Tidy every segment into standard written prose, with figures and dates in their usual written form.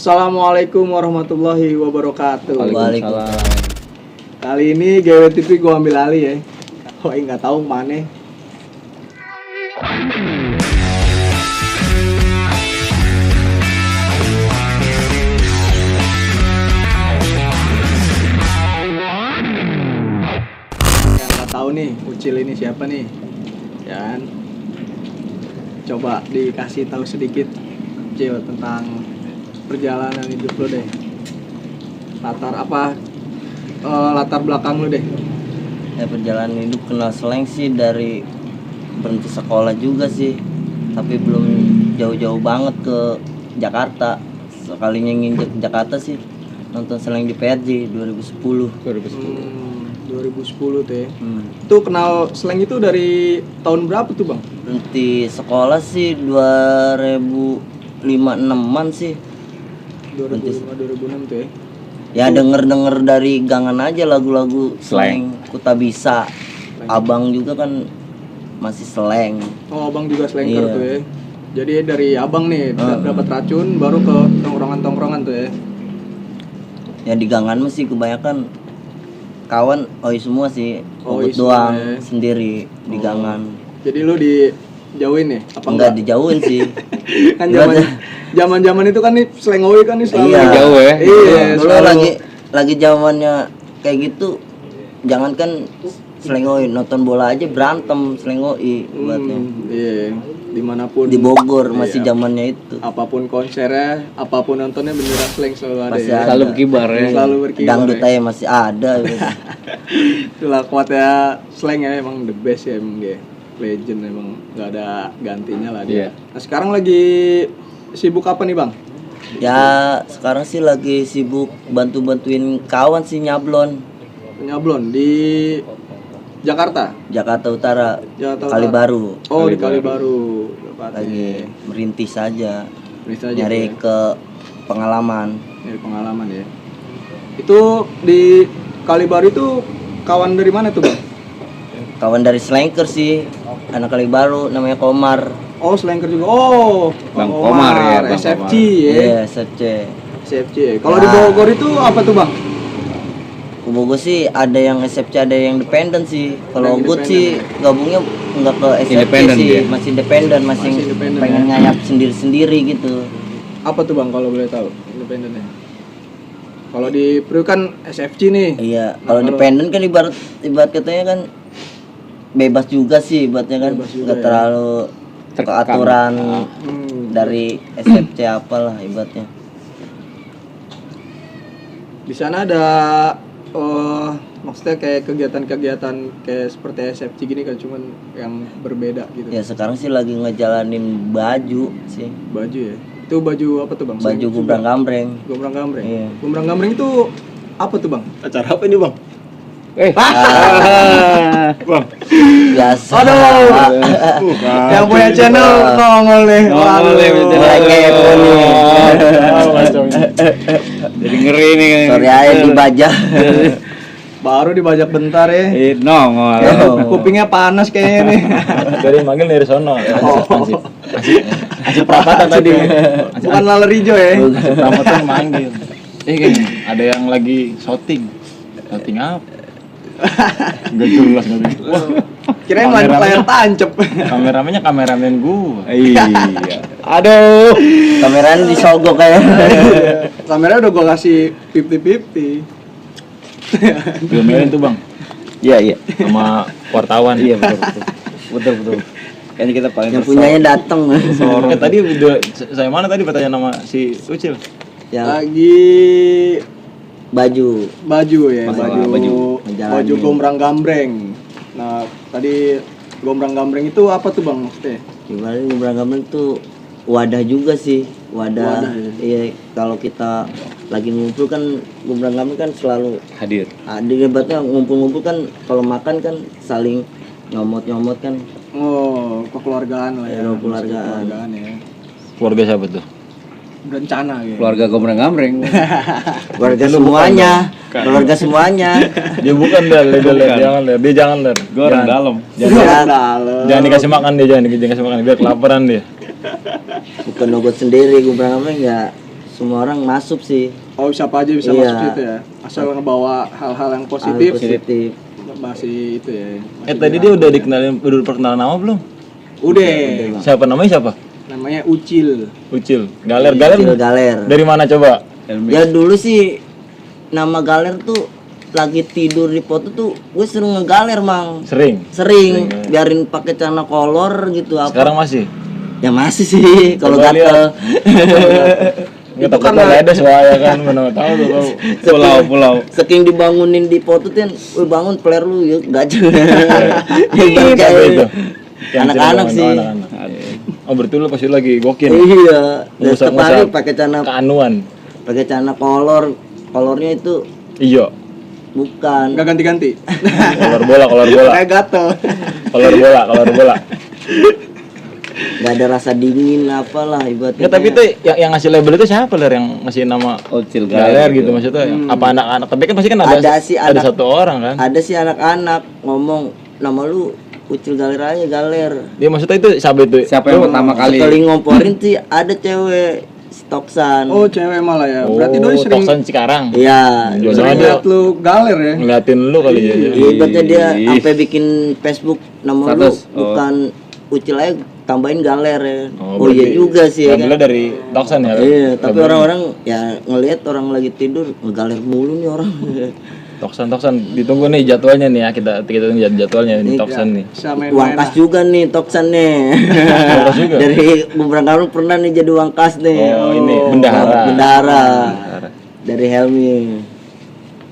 Assalamualaikum warahmatullahi wabarakatuh. Waalaikumsalam. Kali ini GWTV gue ambil alih ya. Oh, nggak tahu mana. Yang nggak tahu nih, Ucil ini siapa nih? Dan coba dikasih tahu sedikit, Cil, tentang perjalanan hidup lo deh. Latar belakang lo deh. Ya, perjalanan hidup kenal slang sih dari berhenti sekolah juga sih, tapi belum jauh-jauh banget ke Jakarta. Sekalinya nginjek Jakarta sih nonton slang di PRJ 2010. 2010 tuh ya. Itu kenal slang itu dari tahun berapa tuh, Bang? Berhenti sekolah sih 2005-2006an sih. 2005-2006 tuh ya. Ya denger dari gangan aja lagu-lagu slang Kuta Bisa. Abang juga kan masih slang. Oh, Abang juga slanker Iya. tuh ya. Jadi dari Abang nih dapat racun baru ke tongkrongan-tongkrongan tuh ya. Ya di gangan masih kebanyakan kawan semua sih. Oi Ogut doang semua ya. sendiri di gangan. Jadi lu dijauhin ya? Apa Enggak dijauhin sih. Kan zaman itu kan nih slang oi kan nih selalu Iya. Jauh ya? Iya, Dulu selalu. lagi zamannya kayak gitu. Jangankan selengoi, nonton bola aja berantem selengoi buatnya. Iya, dimanapun Di Bogor masih zamannya itu. apapun konsernya, apapun nontonnya beneran slang selalu ada Masih ya. ada. Selalu berkibar ya. Selalu berkibar. Dangdut Ya. aja masih ada gitu. Itulah kuatnya slang ya, emang the best ya, emang dia legend, emang nggak ada gantinya lah dia. Iya. Nah sekarang lagi sibuk apa nih, Bang? Ya sekarang sih lagi sibuk bantuin kawan sih nyablon Nyablon di Jakarta. Jakarta Utara, Jakarta Utara. Kalibaru. Oh, di Kalibaru. Lagi merintis aja, Bisa aja nyari tuh ya. ke pengalaman. Dari pengalaman ya. Itu di Kalibaru itu kawan dari mana tuh, Bang? Kawan dari Slanker sih, anak Kalibaru namanya Komar. Oh, slanker juga. Oh, Bang Komar ya, Bang SFC Komar. ya. Iya, SFC. SFC. Kalau Ya. di Bogor itu apa tuh, Bang? Bogor sih ada yang SFC, ada yang independen sih. Kalau Yang Ogut sih gabungnya enggak ke SFC Independen sih, dia. masih independen, masih Masih independen, pengen ya. ngayap sendiri-sendiri gitu. Apa tuh, Bang, kalau boleh tahu? Independennya. Kalau di Priok kan SFC nih. Iya, Nah, kalau kalau- independen kan ibarat katanya kan bebas juga sih, ibaratnya kan Bebas juga enggak ya. terlalu ke Terkekang. aturan Dari dari SFC apalah ibaratnya. di sana ada maksudnya kayak kegiatan-kegiatan kayak seperti SFC gini kan, cuman yang berbeda gitu. Ya sekarang sih lagi ngejalanin baju sih. Baju ya. Itu baju apa tuh, Bang? Baju gumbrang gambreng. Gombrang gambreng. Iya. Gombrang gambreng itu apa tuh, Bang? Acara apa ini, Bang? Bang. Biasa. Yang punya channel nongol nih. Nongol nih, Waduh. mulai kepo nih. Jadi ngeri nih. Sorry aja dibajak. Baru dibajak bentar ya. Nongol. Kupingnya panas kayaknya nih. Dari manggil dari sono. Asik perapatan tadi. Bukan laler hijau ya. Ramatan manggil. Kan ada yang lagi shooting. Shooting apa? Gak jelas nggak jelas. Kirain layar tancep. Kameramennya kameramen gua. Iya. Aduh. Kameranya disogok kayak. Kamera udah gua kasih 50-50. Diomelin tuh bang Iya. sama wartawan. Iya betul. Betul. Kayaknya kita paling Yang punyanya datang. Tadi udah saya mana tadi bertanya nama si Ucil. Yang Lagi baju. ya, Masalah baju ngejalanin. gombrang gambreng. Nah, tadi gombrang gambreng itu apa tuh, Bang, maksudnya? Gimana gumbrang gambreng tuh wadah juga sih. Wadah. Wadah, ya. Iya, kalau kita lagi ngumpul kan gumbrang gambreng kan selalu hadir. ada debatnya, ngumpul-ngumpul kan kalau makan kan saling nyomot kan. Oh, kekeluargaan lah ya. Iya, kekeluargaan. ya. Keluarga siapa tuh? Berencana gitu. Keluarga gombrang gambreng. Keluarga semuanya. Keluarga semuanya. Dia bukan Del, jangan Del, dia jangan Del. Gue orang dalam. Jangan Jangan dikasih makan dia, jangan dikasih makan biar kelaparan dia. bukan nogot sendiri gumbrang gambreng ya semua orang masuk sih. Oh, siapa aja bisa Iya. masuk situ ya. Asal ngebawa hal-hal yang positif. Positif. Masih itu ya. masih Tadi dia udah perkenalan nama belum? Udah. Siapa namanya siapa? Namanya Ucil. Ucil. Galer Galer. dari mana coba? Ya dulu sih nama Galer tuh lagi tidur di foto tuh gue sering ngegaler mang. Sering. Sering biarin pakai celana kolor gitu apa. Sekarang masih. Ya masih sih kalau Coba gatel. Nggak takut ada soalnya kan, mana tahu tuh pulau. Saking dibangunin di foto tuh, woi bangun player lu ya gajah. Apa itu? Yang Anak-anak sering sih. bangun anak-anak. Oh berarti lu pasti lagi gokil. Iya, dan Musak-musak. setiap hari pakai celana Keanuan. kolornya itu Iya. bukan. Enggak ganti-ganti. Kolor bola. Kayak gatel. Kolor bola. Nggak ada rasa dingin apalah ibaratnya. Nggak, tapi itu yang ngasih label itu siapa Ler, yang ngasih nama Ucil Galer gitu maksudnya? Apa anak-anak? Tapi kan pasti kan ada satu orang kan. Ada sih anak-anak ngomong nama lu Ucil Galer aja Galer. Dia maksudnya itu siapa itu? Siapa yang pertama kali? Sekali ngomporin sih ada cewek Stoksan. Oh, cewek malah ya. Berarti doi sering Toksan Cikarang. Iya. Jual sering dia lihat lu galer ya. ngeliatin lu kali ya. Ibaratnya dia Ih. sampai bikin Facebook nama lu Status. bukan Ucil aja tambahin Galer ya. Oh, Oh, iya berarti juga sih ya kan. Ngambilnya dari Toksan ya. Iya, tapi orang-orang ya ngelihat orang lagi tidur ngegaler mulu nih orang. Toksan ditunggu nih jadwalnya nih ya, kita tunggu jadwalnya nih Toksan nih. Bisa main Uang kas juga nih Toksan nih. kas juga? Dari beberapa kali pernah nih jadi uang kas nih. Oh, ini bendahara. Bendahara. Dari Helmi.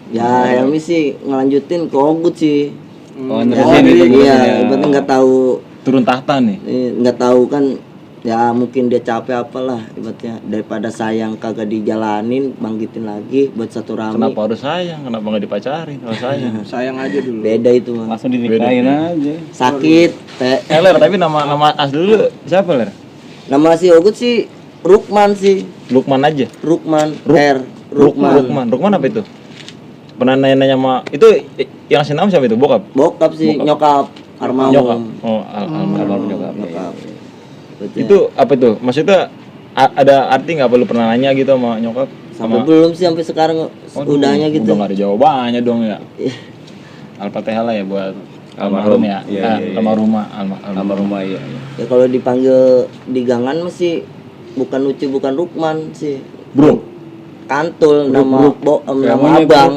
Ya Helmi sih ngelanjutin ke Ogut sih. Oh, Ya, nerusin gitu. iya, ibaratnya nggak tahu, Turun tahta nih. nggak tahu kan. Ya mungkin dia capek apalah ibaratnya, daripada sayang kagak dijalanin bangkitin lagi buat satu rame. Kenapa harus sayang? Kenapa nggak dipacarin kalau sayang? sayang aja dulu. Beda itu mah. Langsung dinikahin aja. Sakit. Ler, tapi nama asli lu siapa Ler? Nama si Ogut sih Rukman sih. Lukman aja. Rukman. Rukman apa itu? Pernah nanya sama itu yang ngasih nama siapa itu? Bokap? Bokap sih, nyokap. Armam. Nyokap. Oh, almarhum nyokap. Nyokap. Berarti Itu apa itu? Maksudnya ada arti nggak? Apa lu pernah nanya gitu sama nyokap? sampai belum sih sampai sekarang udahnya gitu. Udah nggak ada jawabannya dong ya. Iya. Al-Fatihah lah ya buat Almarhum. ya. Iya. Almarhumah. Almarhumah iya. Ya kalau dipanggil di gangan masih bukan Uci bukan Rukman sih. Bro, Kantul nama nama Namanya abang.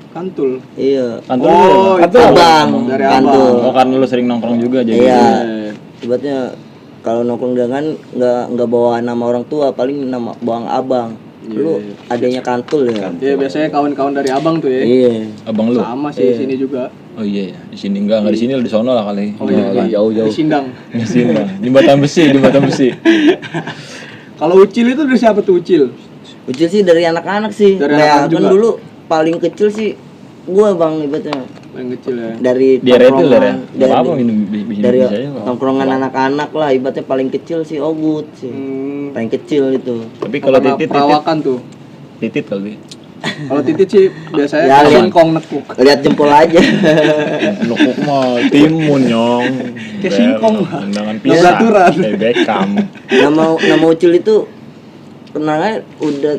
Kantul. Iya. kantor Oh, lu itu Abang. dari Kantul. Oh, kan lu sering nongkrong juga jadi. Iya. Ibaratnya kalau nongkrong dengan nggak bawa nama orang tua, paling nama bawang abang. Lu adanya Kantul ya. Iya, biasanya kawan-kawan dari abang tuh ya. Iya. Abang lu. Sama sih di sini juga. Oh iya ya, di sini enggak di sini di sono lah kali. Oh iya, jauh-jauh. Di Sindang. Di sini Bang. Jembatan besi. Kalau Ucil itu dari siapa tuh Ucil? Ucil sih dari anak-anak sih. Dari Kayak anak-anak kan juga? dulu paling kecil sih gua bang ibaratnya Yang kecil ya. dari Dia retil ya. tongkrongan- Enggak apa-apa minum bisa dari bisa aja. tongkrongan anak-anak lah ibaratnya paling kecil sih Ogut sih. Paling kecil itu. Tapi kalau Karena perawakan tuh. titit kali. Kalau titit sih biasanya Ya, lihat. singkong nekuk. Lihat jempol aja. Lekuk mah timun nyong. Kayak singkong. Tendangan Nggak pisang. beraturan. Kayak Beckham. nama Ucil itu kenalnya udah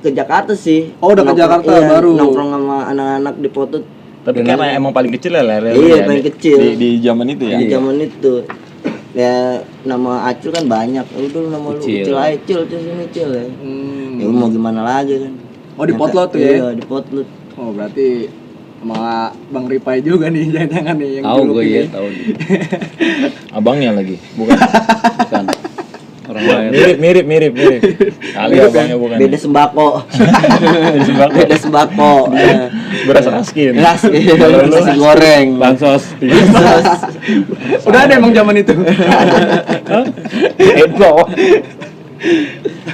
ke Jakarta sih. Oh, udah ke Jakarta baru. Nongkrong sama anak-anak di foto Tapi karena emang paling kecil ya Ler. Iya, ya, paling di- kecil. Di zaman itu ya. di zaman itu. Ya nama Acil kan banyak. Udah nama lu Ucil. Ucil aja Cil sini Cil ya. Ya mau gimana lagi kan. Oh, di potlot tuh ya? Iya, di potlot. Oh, berarti sama Bang Ripai juga nih jangan-jangan nih yang Tahu dulu gue pilih. ya, tahu. Abangnya lagi. Bukan. Bukan. Orang lain. Mirip. Kali abangnya bukan. Beda sembako. Beda sembako. Beda sembako. Beras raskin. Kalau lu nasi goreng. Bansos. Udah ada emang zaman itu. Info.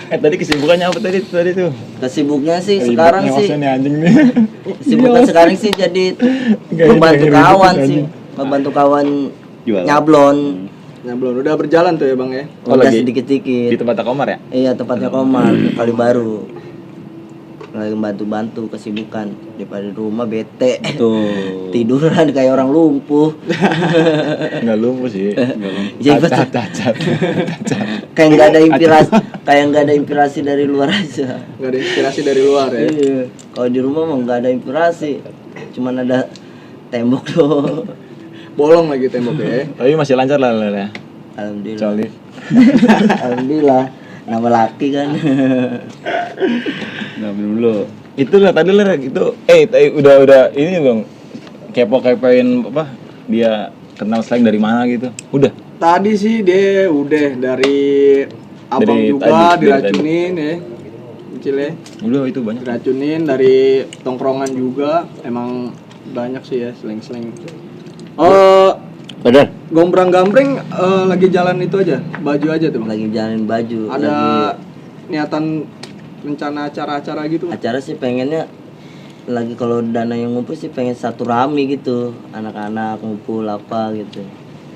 Tadi kesibukannya apa tadi tuh? Kesibuknya sih sekarang sih. Nih anjing nih. Kesibukan sekarang sih jadi Nggak, membantu nggak kawan ribet, sih. Membantu kawan Jualan. nyablon. Nah, belum udah berjalan tuh ya, Bang ya. Oh, Udah lagi? sedikit-sedikit. Di tempat Komar ya? Iya, tempatnya Komar, kali baru. lagi bantu-bantu kesibukan daripada di rumah bete. Tuh. Tiduran kayak orang lumpuh. Enggak lumpuh sih. Jadi Cacat. kayak nggak ada inspirasi dari luar aja. Nggak ada inspirasi dari luar ya. Iya. Kalau di rumah mah nggak ada inspirasi, cuman ada tembok doang. Bolong lagi temboknya. Tapi masih lancar lah ya. Alhamdulillah. Kecuali Alhamdulillah. Nama laki kan. Nah, minum dulu. itu lah tadi lah itu udah ini bang kepoin apa dia kenal slang dari mana gitu udah Tadi sih dia udah dari abang Dari juga tadi, diracunin ya. Kecilnya udah itu banyak diracunin dari tongkrongan juga. Emang banyak sih ya slang-slang. Padahal Gombrang-gambreng lagi jalan itu aja, baju aja tuh Bang. Lagi jalanin baju. Ada Lagi niatan rencana acara-acara gitu. acara sih pengennya lagi kalau dana yang ngumpul sih pengen satu rame gitu, anak-anak ngumpul apa gitu.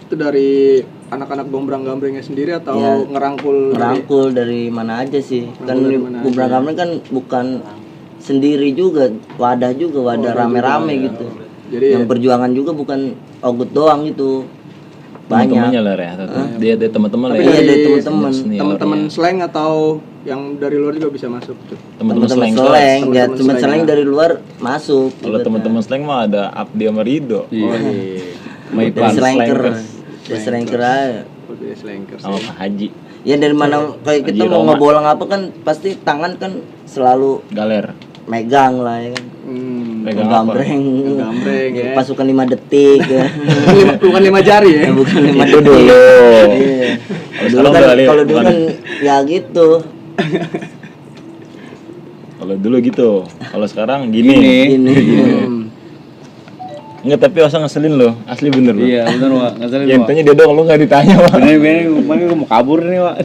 Itu dari anak-anak gombrang-gambrengnya sendiri atau Iya. ngerangkul Dari mana aja sih? Kan Ngerangkul dari mana aja. Gombrang-gambreng kan bukan sendiri juga, wadah Wadah rame-rame juga, ya. gitu. Jadi Yang perjuangan juga bukan Ogut doang gitu. teman-temannya Banyak. lah ya dia ada teman-teman lah Tapi ya Iya, dari dari teman-teman. teman-teman slang atau yang dari luar juga bisa masuk tuh. teman-teman slang Teman-teman slang, ya Teman-teman teman slang, slang ya. dari luar masuk. kalau teman-teman slang mah ada Abdi sama Rido iya. Oh iya. Dari Maipan. slanker. slankers. Dari slanker aja. Oh, dari slankers. sama Pak Haji Ya dari mana kayak kita Haji mau Roma. ngebolang apa kan pasti tangan kan selalu Galer megang lah ya kan. Megang apa? Gambreng. Gambreng ya. Pasukan 5 detik ya. Bukan 5 jari ya. Bukan 5 itu detik. dulu Iya. Kalau Dulu sekarang kan udah kalau dulu bukan. kan ya gitu. Kalau dulu gitu kalau sekarang gini Ini. enggak tapi usah ngeselin lo asli bener lo Iya, benar, Wak. Ngasalin, yang Wak. tanya dia doang lo nggak ditanya Wak. Bener-bener kemarin gua mau kabur nih, Wak.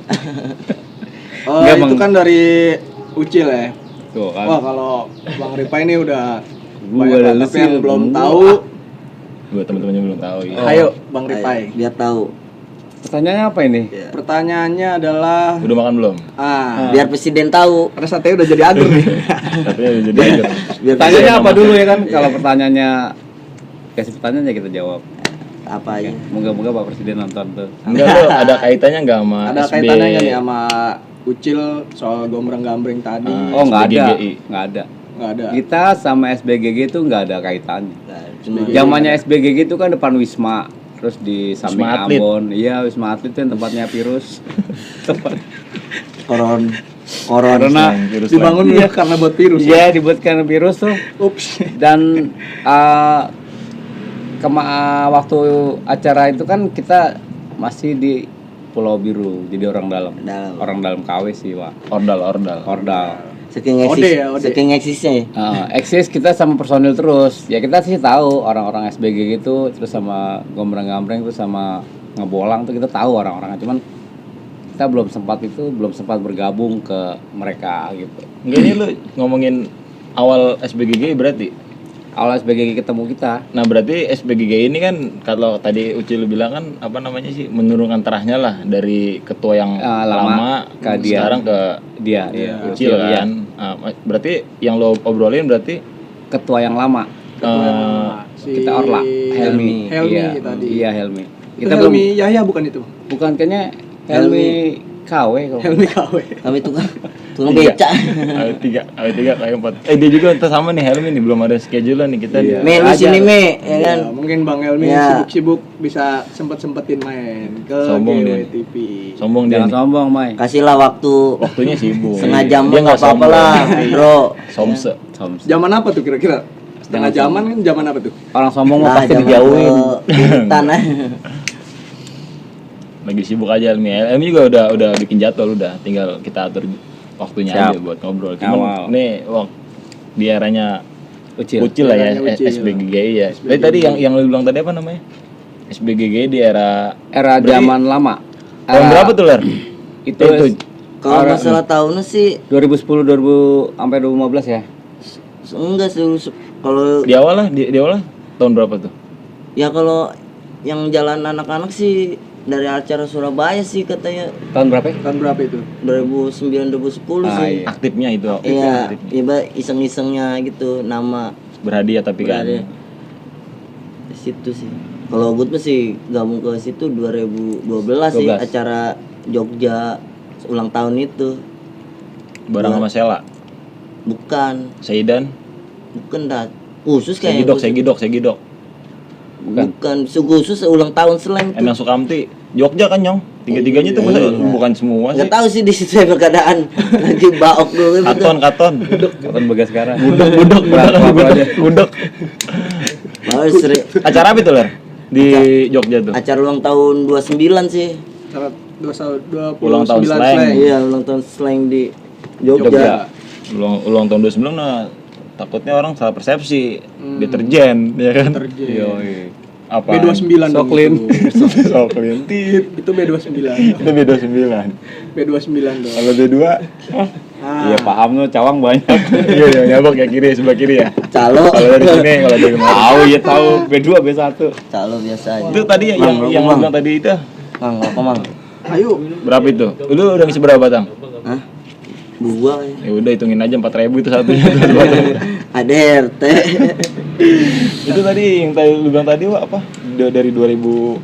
Oh, Nggak, itu Bang. kan dari Ucil ya. Tuh kan. Wah, kalau Bang Ripa ini udah Gua banyak udah banget, tapi yang lesin. belum Gua. tahu. buat teman-temannya belum tahu ya. Ayo Bang Ripai. Biar tahu. Pertanyaannya apa ini? Pertanyaannya adalah Udah makan belum? Biar presiden tahu. karena satenya udah jadi adur nih. Katanya udah jadi aja. Biar Pertanyaannya apa dulu ya kan? Kalau pertanyaannya kasih pertanyaan ya kita jawab. apa aja. Moga-moga Pak Presiden nonton tuh. Enggak lo ada kaitannya enggak sama Ada SB? kaitannya nggak nih sama Ucil soal gombrang-gambreng tadi? Oh, nggak ada. SBGGI. Nggak ada. Nggak ada. Kita sama SBGG itu nggak ada kaitannya. Nah, cuma Zamannya SBGG itu kan depan Wisma, terus di samping Wisma Atlet. Ambon. Iya, Wisma Atlet itu yang tempatnya virus. koron Karena Virus Dibangun ya karena buat virus. iya dibuatkan virus tuh. Ups. Dan waktu acara itu kan kita masih di Pulau Biru, jadi orang dalam. Dalam. Orang dalam KW sih, Wak. Ordal. Ordal. saking Ode ya, ode. saking eksisnya ya. Eksis kita sama personil terus. Ya kita sih tahu orang-orang SBG gitu, terus sama gombrang-gambreng, terus sama ngebolang tuh kita tahu orang-orangnya. Cuman kita belum sempat bergabung ke mereka gitu. Enggak ini lo ngomongin awal SBGG berarti. Awal SBG ketemu kita. Nah, berarti SBGG ini kan kalau tadi Uci lu bilang kan apa namanya sih menurunkan terahnya lah dari ketua yang lama ke dia. sekarang ke Dia, Uci Iya. kan. Berarti yang lo obrolin berarti Ketua yang lama. Si Kita Orla, Helmi. Helmi Iya, tadi. Iya, Helmi. Itu Helmi Yahya bukan itu? Bukan kayaknya Helmi KW kalau. Helmi KW. Kami tukang beca. awet tiga kayak 4. Dia juga entah sama nih Helmi nih belum ada schedule nih kita Iya. Me lu sini me ya kan. Ya, mungkin Bang Helmi Ya. sibuk-sibuk bisa sempet-sempetin main ke Sombong dia. GWTV. Sombong dia. Jangan nih. sombong, Mai. Kasihlah waktu Waktunya sibuk. setengah jam Dia nggak apa-apa sombong. lah, bro. Somse. Zaman apa tuh kira-kira? Setengah zaman kan zaman apa tuh? Orang sombong mah Nah, pasti jangan dijauhin. ke tanah. Lagi sibuk aja Helmi. Helmi juga udah bikin jadwal udah, tinggal kita atur waktunya Siap. aja buat ngobrol. Awal. Cuman nih di eranya Ucil. Ucil lah ya, Eranya Ucil. SBGGI ya. Tadi yang lu bilang tadi apa namanya? SBGGI di era Era Berarti- zaman lama. tahun Era- berapa tuh Ler? Itu Kalau masalah tahunnya sih 2010 2000 sampai 2015 ya. enggak sih kalau Di awal lah, di awal lah tahun berapa tuh? ya kalau yang jalan anak-anak sih dari acara Surabaya sih katanya Tahun berapa? Tahun berapa itu? 2009 2010 Ah, sih. iya. Aktifnya itu Iya, iba iseng-isengnya gitu nama berhadiah tapi kan. berada di situ sih. Kalau gue masih gabung ke situ 2012 sih 12. acara Jogja ulang tahun itu. Bareng sama Sela, Bukan, Saidan, bukan dah. Khusus kayaknya. Segidok. Bukan, khusus ulang tahun Slang tuh. Endang Sukamti, Jogja kan Nyong. Tiga-tiganya tuh masa bukan semua sih. Nggak tahu sih di situ saya keadaan lagi baok dulu gitu. Katon. Kapan begas sekarang? Budok. Baru sering Acara apa itu, Ler? Di Jogja tuh. acara ulang tahun 29 sih. Saat 29 Ulang tahun slang. Iya, ulang tahun Slang di Jogja. Jogja. Ulang tahun 29 nah takutnya orang salah persepsi. Deterjen, ya kan? Deterjen. Yoi. Apa? B29 dong Soklin. itu. Soklin. Itu B29. Itu B29. B29 dong. Kalau B2 Ah, Iya paham tuh, cawang banyak. iya nyabok ya kiri sebelah kiri ya. Calo. Kalau dari sini kalau dari kemarin. Tahu ya tahu B2 B1. Calo biasa aja. Itu tadi yang lu bilang tadi itu Mang, apa Mang? ayo. berapa itu? Lu udah ngisi berapa, Tang? Hah? Dua ya. Ya udah hitungin aja 4.000 itu satunya. Ada RT. Itu tadi yang tadi lu bilang tadi Wak, apa? Dari 2000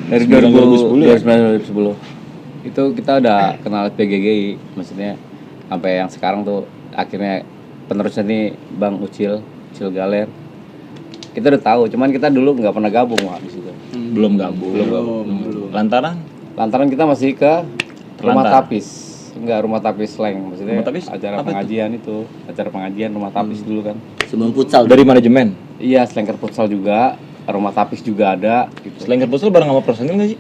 Dari 2010 ya? 2010. Itu kita udah kenal PGGI, maksudnya sampai yang sekarang tuh akhirnya penerusnya nih Bang Ucil Galer. Kita udah tahu, cuman kita dulu nggak pernah gabung Wak di situ. belum gabung. Belum. Lantaran Lantaran kita masih ke rumah Terlantar. tapis. Enggak, rumah tapis slang, maksudnya Rumah tapis? acara Apa itu? pengajian itu, acara pengajian rumah tapis dulu kan. Sebelum futsal. dari manajemen. Iya, slanker futsal juga, rumah tapis juga ada gitu. Slanker futsal bareng sama personil nggak sih?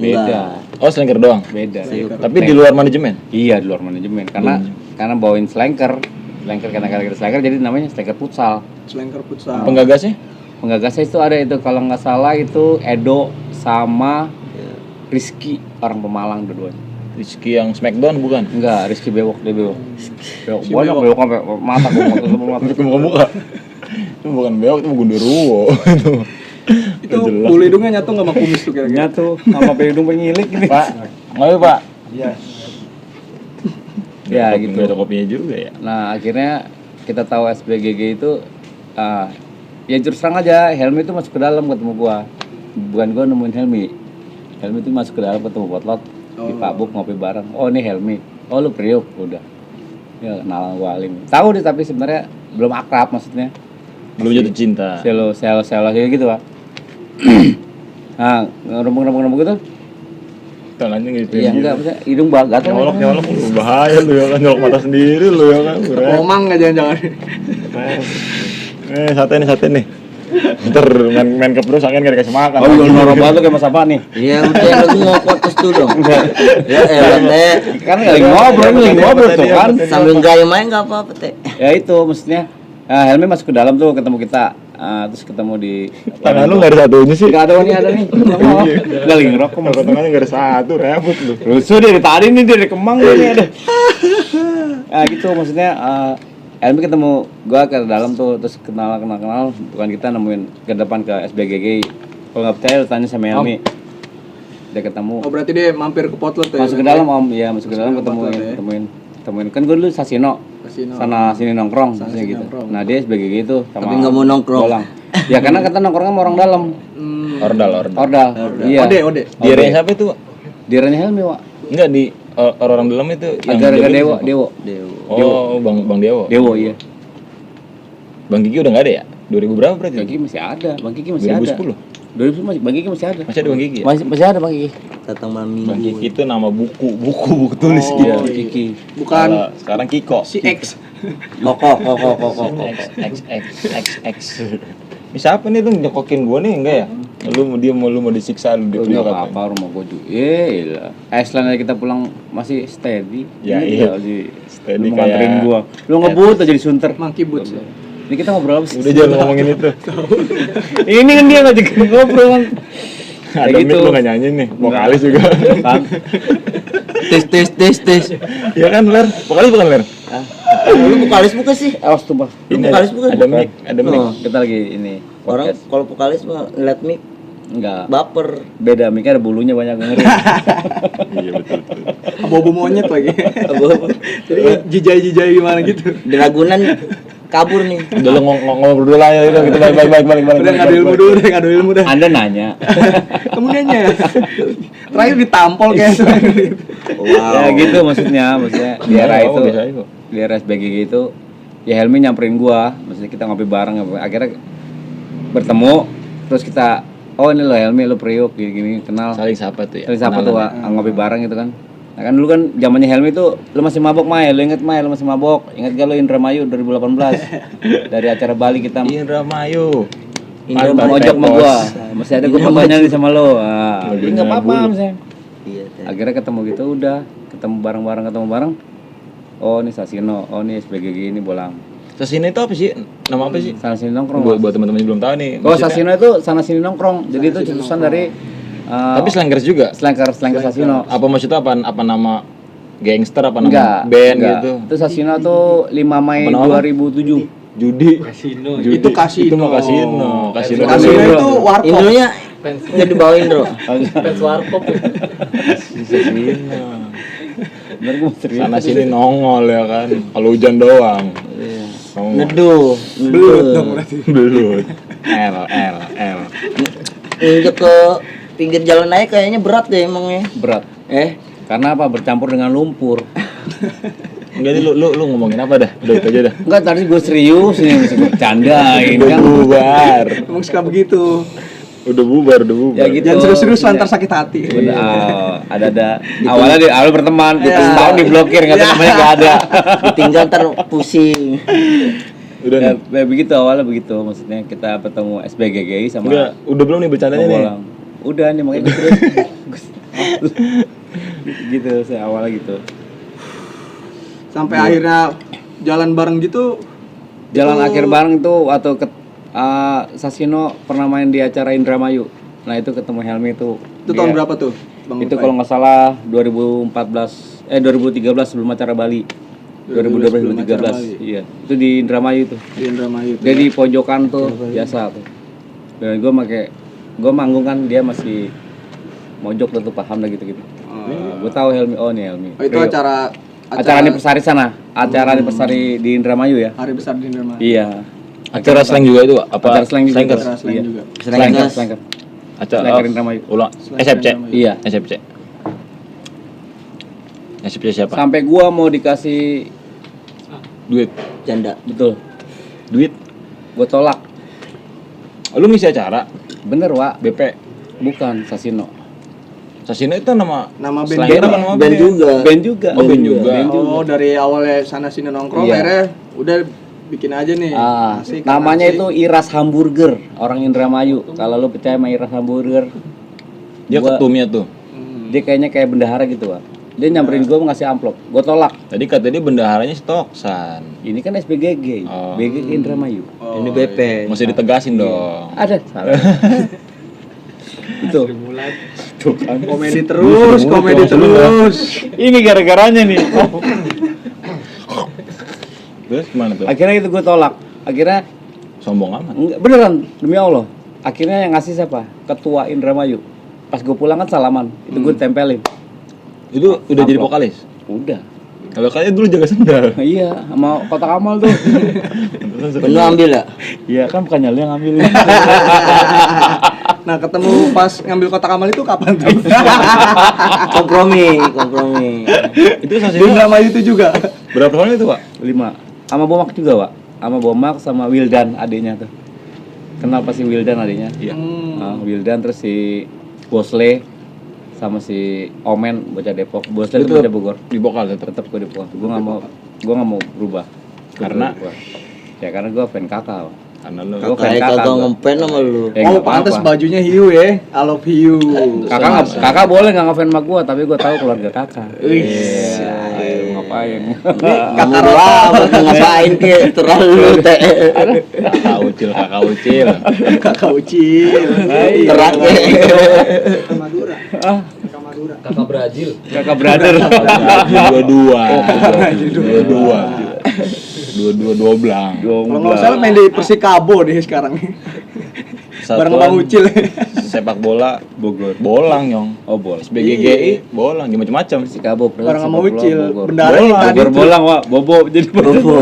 Beda. Oh, slanker doang. Beda. Tapi di luar manajemen. Iya, di luar manajemen karena bawain slanker karena gara-gara slanker jadi namanya slanker futsal. Slanker futsal. Penggagasnya? Penggagasnya itu ada itu kalau nggak salah itu Edo sama Rizky orang Pemalang dua-duanya. Rizky yang Smackdown bukan? Enggak, Rizky bewok, dia bewok. Bewok Si banyak bewok. bewok sampai mata gua mata. Itu muka. Itu bukan bewok, itu Gundurwo. Itu bulu hidungnya nyatu nggak sama kumis tuh kira-kira. Nyatu sama hidung penyilik ini. Pak, ngapain Pak? Ya gitu. Nggak ada kopinya juga ya. Nah akhirnya kita tahu SBGG itu ya terus terang aja Helmi itu masuk ke dalam ketemu gua, bukan gua nemuin Helmi. Helmi itu masuk ke dalam ketemu Potlot di pabuk ngopi bareng. Oh ini Helmi, oh lu Priuk udah. Ya kenalan gua Alim. Tahu deh tapi sebenarnya belum akrab maksudnya. Belum jatuh cinta. Selo kayak gitu Pak. Nah ngerembung gitu. Tangannya gitu. Iya enggak, maksudnya hidung gatal. Nyolok lu bahaya lu ya kan, nyolok mata sendiri lu ya kan. Omang nggak jangan-jangan. Sate nih. Ntar main ke perus angin gak dikasih makan. Oh lu noro banget kayak Mas apa nih? Iya, udah lagi ngokot terus tuh dong. Ya elah Kan lagi ngobrol tuh kan. sambil gaya main enggak apa-apa teh. Ya itu maksudnya Helmi masuk ke dalam tuh ketemu kita. Terus ketemu di Tangan lu gak ada satunya sih. Gak ada nih ada nih. Enggak lagi ngerokok. Kalau tangannya gak ada satu, repot lu. Rusuh dari tadi nih dari Kemang nih ada. Nah gitu maksudnya Helmi ketemu gua ke dalam tuh terus kenal bukan kita nemuin ke depan ke SBGG. Kalau nggak percaya lu tanya sama Helmi. Dia ketemu. Oh berarti dia mampir ke Potlot ya? Masuk ke dalam Om, iya masuk ke dalam Potlot ya? ketemuin. Kan gua dulu Sasino. Kasino. Sana sini nongkrong Sana maksudnya sini gitu. nongkrong. Nah dia sebagai gitu sama Tapi nggak mau nongkrong. Bolang. Ya karena kita nongkrongnya sama orang dalam. Ordal. Ordal. Iya. Ode. Di area siapa itu, Wak? Di Ranya Helmi, Wak. Enggak di orang dalam itu Agak jaga Dewo, siapa? Oh, Bang Dewo. Dewo iya. Bang Gigi udah enggak ada ya? 2000 berapa berarti? Bang Kiki masih ada. Bang Kiki masih ada. 2010. 2010 masih Bang Kiki masih ada. Masih ada Bang Gigi ya? Masih ada Bang Kiki. Datang malam minggu. Bang Kiki itu nama buku tulis Oh, gitu. Iya, iya. Kiki. Bukan Kalau sekarang Kiko. si X. Koko. X. Ini siapa nih lu nyokokin gua nih enggak ya? Lu mau disiksa lu Enggak dipenyok apa-apa rumah gua juga. Iya. Iceland aja kita pulang masih steady. Ya, iya. Sih. Steady Lu mau kayak- nganterin gua. Lu ngebut aja di sunter. Monkey Boots. Ini kita ngobrol apa sih? Udah jangan ngomongin itu. Ini kan dia ngajakin ngobrol kan. Ada gitu. mic lu enggak nyanyi nih, vokalis juga. Kan? Tes. Iya kan, Ler? Vokalis bukan, Ler? Lu vokalis bukan sih? Awas tuh, Bang. Lu vokalis bukan? Ada mic. Oh, kita lagi ini Orang podcast. kalau vokalis mah ngeliat mic Enggak. baper. Beda, mikir ada bulunya banyak ngeri. Iya betul. Abu-abu monyet lagi. Apa-apa. Jadi jijai-jijai gimana gitu. Di Ragunan kabur nih. Udah lo ngobrol dulu lah ya udah gitu balik. Udah ngadu ilmu dulu, udah ngadu ilmu dah. Anda nanya. Kemudiannya terakhir ditampol kayak gitu. Ya gitu maksudnya di era itu. Bisa itu. Di era SBGG itu ya Helmi nyamperin gua, maksudnya kita ngopi bareng, akhirnya bertemu, terus kita, oh ini lo Helmi, lo Priuk, gini kenal, Saling sapa tuh ya. saling sapa tuh, Kenalan. Wak, ngopi bareng gitu kan. Nah kan dulu kan zamannya Helmi tuh, lo masih mabok Mai, lo inget Mai, lo masih mabok, inget gak lo Indramayu 2018 dari acara Bali kita Indramayu. mojok sama gua, masih ada gua fotonya nih sama lo, Lagunya nggak apa-apa Bulu. misalnya. Iya. Akhirnya ketemu gitu udah, ketemu bareng. Oh ini Sasino, oh ini SBGG ini Bolang. Sasino itu apa sih? Nama apa sih? Sana sini nongkrong. Buat teman-teman yang belum tahu nih. Oh maksudnya- Sasino itu sana sini nongkrong. Jadi itu cetusan dari Tapi slangers juga. Slanger Sasino. Apa maksudnya apa nama gangster apa nama Enggak, band enggak. gitu? Itu Sasino tuh 5 Mei Apa nama? 2007. Judi. Judi. Itu kasino. Itu mah kasino. Kasino. Kasino itu warkop. Indonya nggak dibawain bro. Kasino. Bener gue serius. Sana sini nongol ya kan. Kalau hujan doang. Nongol. Neduh. Belut dong berarti. Belut. L. Injek ke pinggir jalan aja kayaknya berat deh emangnya. Berat. Karena apa? Bercampur dengan lumpur. Enggak nih lu ngomongin apa dah? Udah itu aja dah. Enggak, tadi gue serius ini masih bercandain Udah kan. bubar. Emang suka begitu. Udah bubar. Ya gitu. Jangan serius-serius lantar sakit hati. Bener, ada awal berteman, gitu. Ya. Setahun diblokir, nggak tahu namanya nggak ada. Ditinggal ntar pusing. Udah Ya, nih. begitu awalnya begitu, maksudnya kita ketemu SBGGI sama Enggak, udah belum nih bercandanya nih. Bolang. Udah nih makanya terus gitu saya awalnya gitu. Sampai akhirnya jalan bareng gitu. Jalan Itu- akhir bareng itu waktu Sasino pernah main di acara Indramayu. Nah itu ketemu Helmi itu. Itu tahun berapa tuh? Bang Itu Lupai? kalau nggak salah 2013 sebelum acara Bali. 2012 sebelum acara 2013 Bali. iya. Itu di Indramayu tuh. Di Indramayu itu. Dia di pojokan tuh biasa tuh. Dan gue manggung kan dia masih mojok tuh paham dah gitu-gitu. Gue tahu Helmi, oh nih Helmi. Oh, itu Rio. acara Acara anniversary sana, acara anniversary di Indramayu ya. hari besar di Indramayu. Iya. Acara slang juga itu apa? Acara slang juga. Slankers? Acara slang Iya. juga. Slanger. Acara Slanger Indramayu. ulang Slanger SFC. Indramayu. Iya. SFC. SFC siapa? Sampai gua mau dikasih Duit. Janda. betul, Duit. gua tolak. Lu ngisi acara Bener, Wak. BP. Bukan Sasino. Sasino itu nama Nama band Slanger juga. apa nama Band juga. Band juga. Oh, band juga. Band juga. Oh, dari awalnya sana sini nongkrong, Iya. akhirnya udah bikin aja nih. Asik, Namanya asik. itu Iras Hamburger, orang Indramayu. Kalau lu percaya sama Iras Hamburger, Dia Gua- ketumnya tuh. dia kayaknya kayak bendahara gitu, Wak. Dia nyamperin gua mau ngasih amplop, gua tolak. Tadi kata dia bendaharanya Stoksan. Ini kan SBGG, Oh. BGG Indramayu. Oh, Ini BP. Mesti ditegasin dong. Ada salah. Itu. Tuh kan. komedi terus, komedi terus. Ini gara-garanya nih. Terus gimana tuh? Akhirnya itu gue tolak. Akhirnya Sombong amat. enggak, beneran demi Allah. Akhirnya yang ngasih siapa? Ketua Indramayu. Pas gue pulang kan salaman. Itu gue tempelin. Itu udah jadi Amplop. vokalis. Udah. Kalau kayaknya dulu jaga sendal. Iya, sama kotak amal tuh. Penuh ambil ya? Iya kan bukan nyali yang ngambil. Nah, ketemu pas ngambil kotak amal itu kapan tuh? Kompromi. Itu Di Sasino Indramayu itu juga. berapa tahun itu, Pak? 5. Sama Bomak juga, Pak. Sama Bomak sama Wildan adiknya tuh. Kenal pasti Wildan adiknya. Iya. Wildan terus si Bosle sama si Omen bocah Depok. Bosle itu Itu bocah Bogor. Di vokal tetap. Tetap gue Depok. Gue nggak mau berubah. Karena? Ya karena gue fan kakak. Pak. Karena lu Gua fan Kayak kakak kagak gua. ngempen sama lu. Oh, pantes bajunya hiu ya. I love you. Kakak boleh nggak ngefan sama gue, tapi gue tahu keluarga kakak. Iya. Ngapain? Kamu apa ngapain ke terlalu teh. kakak ucil. Kakak ucil. Terak ya. Madura. Ah, Madura. kakak brother. Dua-dua. Dua-dua Kalau nggak salah main di Persikabo deh sekarang. Bareng Bang Ucil. sepak bola Bogor. bolang nyong. Oh, bola. SBGGI bolang, dia macam-macam. Persikabo, Orang sama Persib, Ucil, Bogor. bendara yang tadi Bogor tuh. bolang, Wak. Bobo jadi Bobo.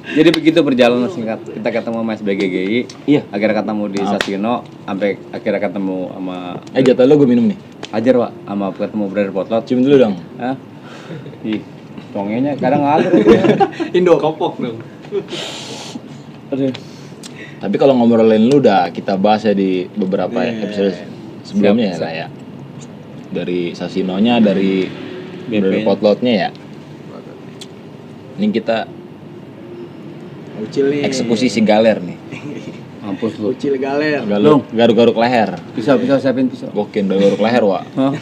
Jadi begitu perjalanan singkat. Kita ketemu sama SBGGI. Iya. Akhirnya ketemu di Maaf. Sasino sampai akhirnya ketemu sama Jatah lo gue minum nih. Ajar, Wak, sama ketemu Brother Potlot. Cium dulu dong. Hah? Ih, tongenya kadang ngalir. Indo kopok dong. Aduh. Tapi kalau ngobrolin lu udah kita bahas ya di beberapa episode sebelumnya Siap, ya, Ra, ya. Dari Sasinonya, dari BP. Potlotnya ya. Ini kita Ucil nih. eksekusi si galer nih. Mampus lu. Ucil galer. Garuk-garuk leher. Pisau siapin pisau. Gokil, udah garuk leher, Wak. Hah?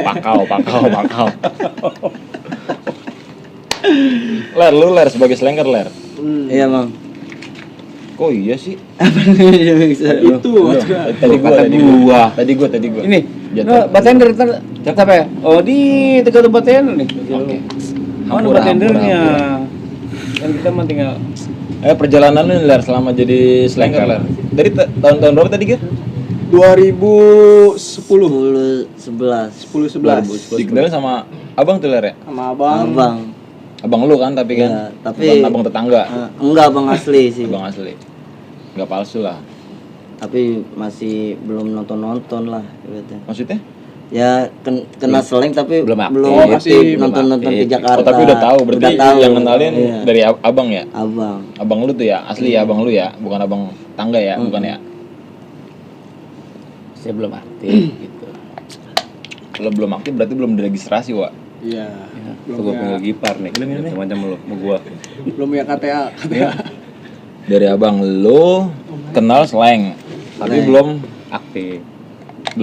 Pakau. Ler, lu ler sebagai slanker ler. Iya, Bang. Kok iya sih? Itu aja. Tadi gua. Ini. Jatuh. Nah, bartender siapa ya? Oh, di dekat bartender nih. Oke. Mana Hampura. bartendernya? Kan kita mah tinggal Perjalanan lu ler selama jadi slanker ler. Dari tahun-tahun berapa tadi, Gir? 2010 10 11 10 11 Dikenalin sama abang tuh ler ya? sama abang. Abang. Abang lu kan tapi kan? Iya, tapi- Bukan abang tetangga. Enggak abang asli sih. Abang asli. Enggak palsu lah. Tapi masih belum nonton lah ibaratnya. Maksudnya? Ya kena slang tapi Belum aktif. Oh, masih nonton ke aktif. Jakarta. Oh, tapi udah tahu berarti Udah tahu. yang kenalin Iya. dari abang ya? Abang. Abang lu tuh ya, asli ya abang lu ya, bukan abang tangga ya, bukan ya? saya belum aktif gitu. Kalau belum aktif berarti belum diregistrasi, Wak. Iya. Ya, Belum gua ya. pengen gipar nih. Macam lu mau gua. Belum ya KTA. Dari abang lu kenal slang, tapi Slang. belum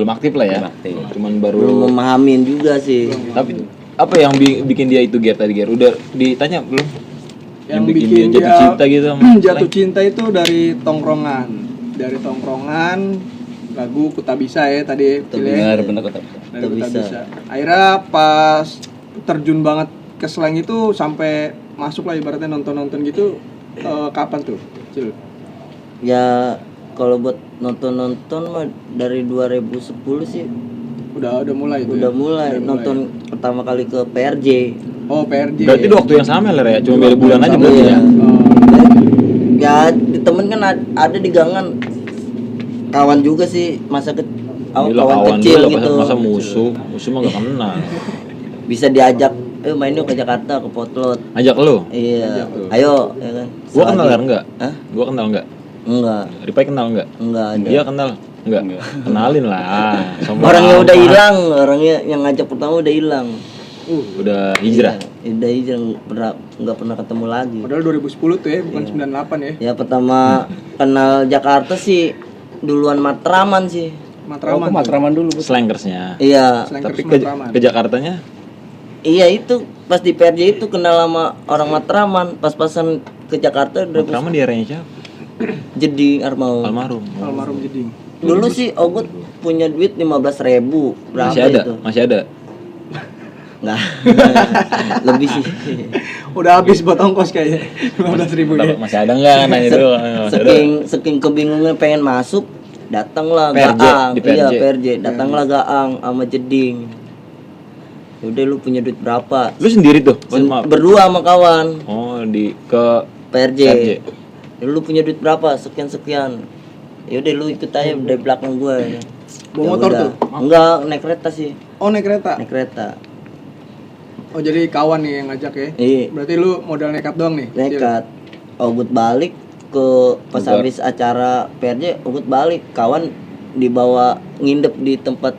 aktif lah ya. Belum aktif. Cuman Belum baru. memahamin juga sih. Tapi apa yang bikin dia itu Ger tadi Ger? Udah ditanya belum? Yang bikin bikin dia jatuh dia cinta gitu sama jatuh slang? cinta itu dari tongkrongan. Dari tongkrongan lagu Kuta Bisa ya tadi pilih. Benar kata. Dari Kuta Kuta Bisa. Bisa. Akhirnya pas terjun banget ke slang itu sampai masuk lah ibaratnya nonton-nonton gitu kapan tuh? Cil? Ya kalau buat nonton mah dari 2010 sih Udah mulai itu. udah ya? mulai Udah nonton pertama kali ke PRJ. Oh, PRJ. Berarti di waktu yang sama lah ya, cuma beda bulan aja berarti Iya. ya. Oh, Ya di temen kan ada di gangan kawan juga sih Gila, kawan kecil dulu, gitu. Masa musuh mah gak kenal. Bisa diajak, main yuk ke Jakarta ke Potlot. Ajak lu. Iya. Ajak tuh. Ayo, ya kan. Gua kenal Selagi- Ler enggak? Hah? Gua kenal enggak? Enggak. Ripai kenal enggak? Enggak ada. Iya kenal. Enggak. Kenalin lah. Sombong Orangnya udah amat. hilang, orangnya yang ngajak pertama udah hilang. Udah hijrah. Iya, udah hijrah, nggak pernah ketemu lagi. Padahal 2010 tuh ya, bukan 98 ya. Ya pertama kenal Jakarta sih duluan Matraman sih. Matraman. Aku Matraman dulu. Bu. Slankersnya. Iya. Slankers Tapi ke Matraman. Jakartanya Iya itu pas di PRJ itu kenal sama orang Matraman, pas-pasan ke Jakarta udah Matraman di arahnya siapa? jadi Armau. Almarhum. Almarhum Jeding. Dulu sih Ogut punya duit 15.000. Berapa Masih ada? itu? Masih ada? Enggak. Lebih sih. Udah habis buat ongkos kayaknya. 15.000 ya. Masih ada enggak nanya dulu? Masih ada. Saking kebingungan pengen masuk, datanglah PRJ, Gaang. di PRJ. Iya, PRJ. Datanglah Gaang sama Jeding. Udah lu punya duit berapa? Lu sendiri tuh? Maaf. Berdua sama kawan Oh, ke PRJ. PRJ. Lu punya duit berapa? Sekian. Yaudah lu ikut aja dari belakang gue. Bawa motor tuh? Enggak, naik kereta sih. Oh, naik kereta. Naik kereta. Oh, jadi kawan nih yang ngajak ya. Iya, Berarti lu modal nekat doang nih. nekat. Ogut balik ke pas Bogor. habis acara PRJ, Ogut balik. Kawan dibawa ngindep di tempat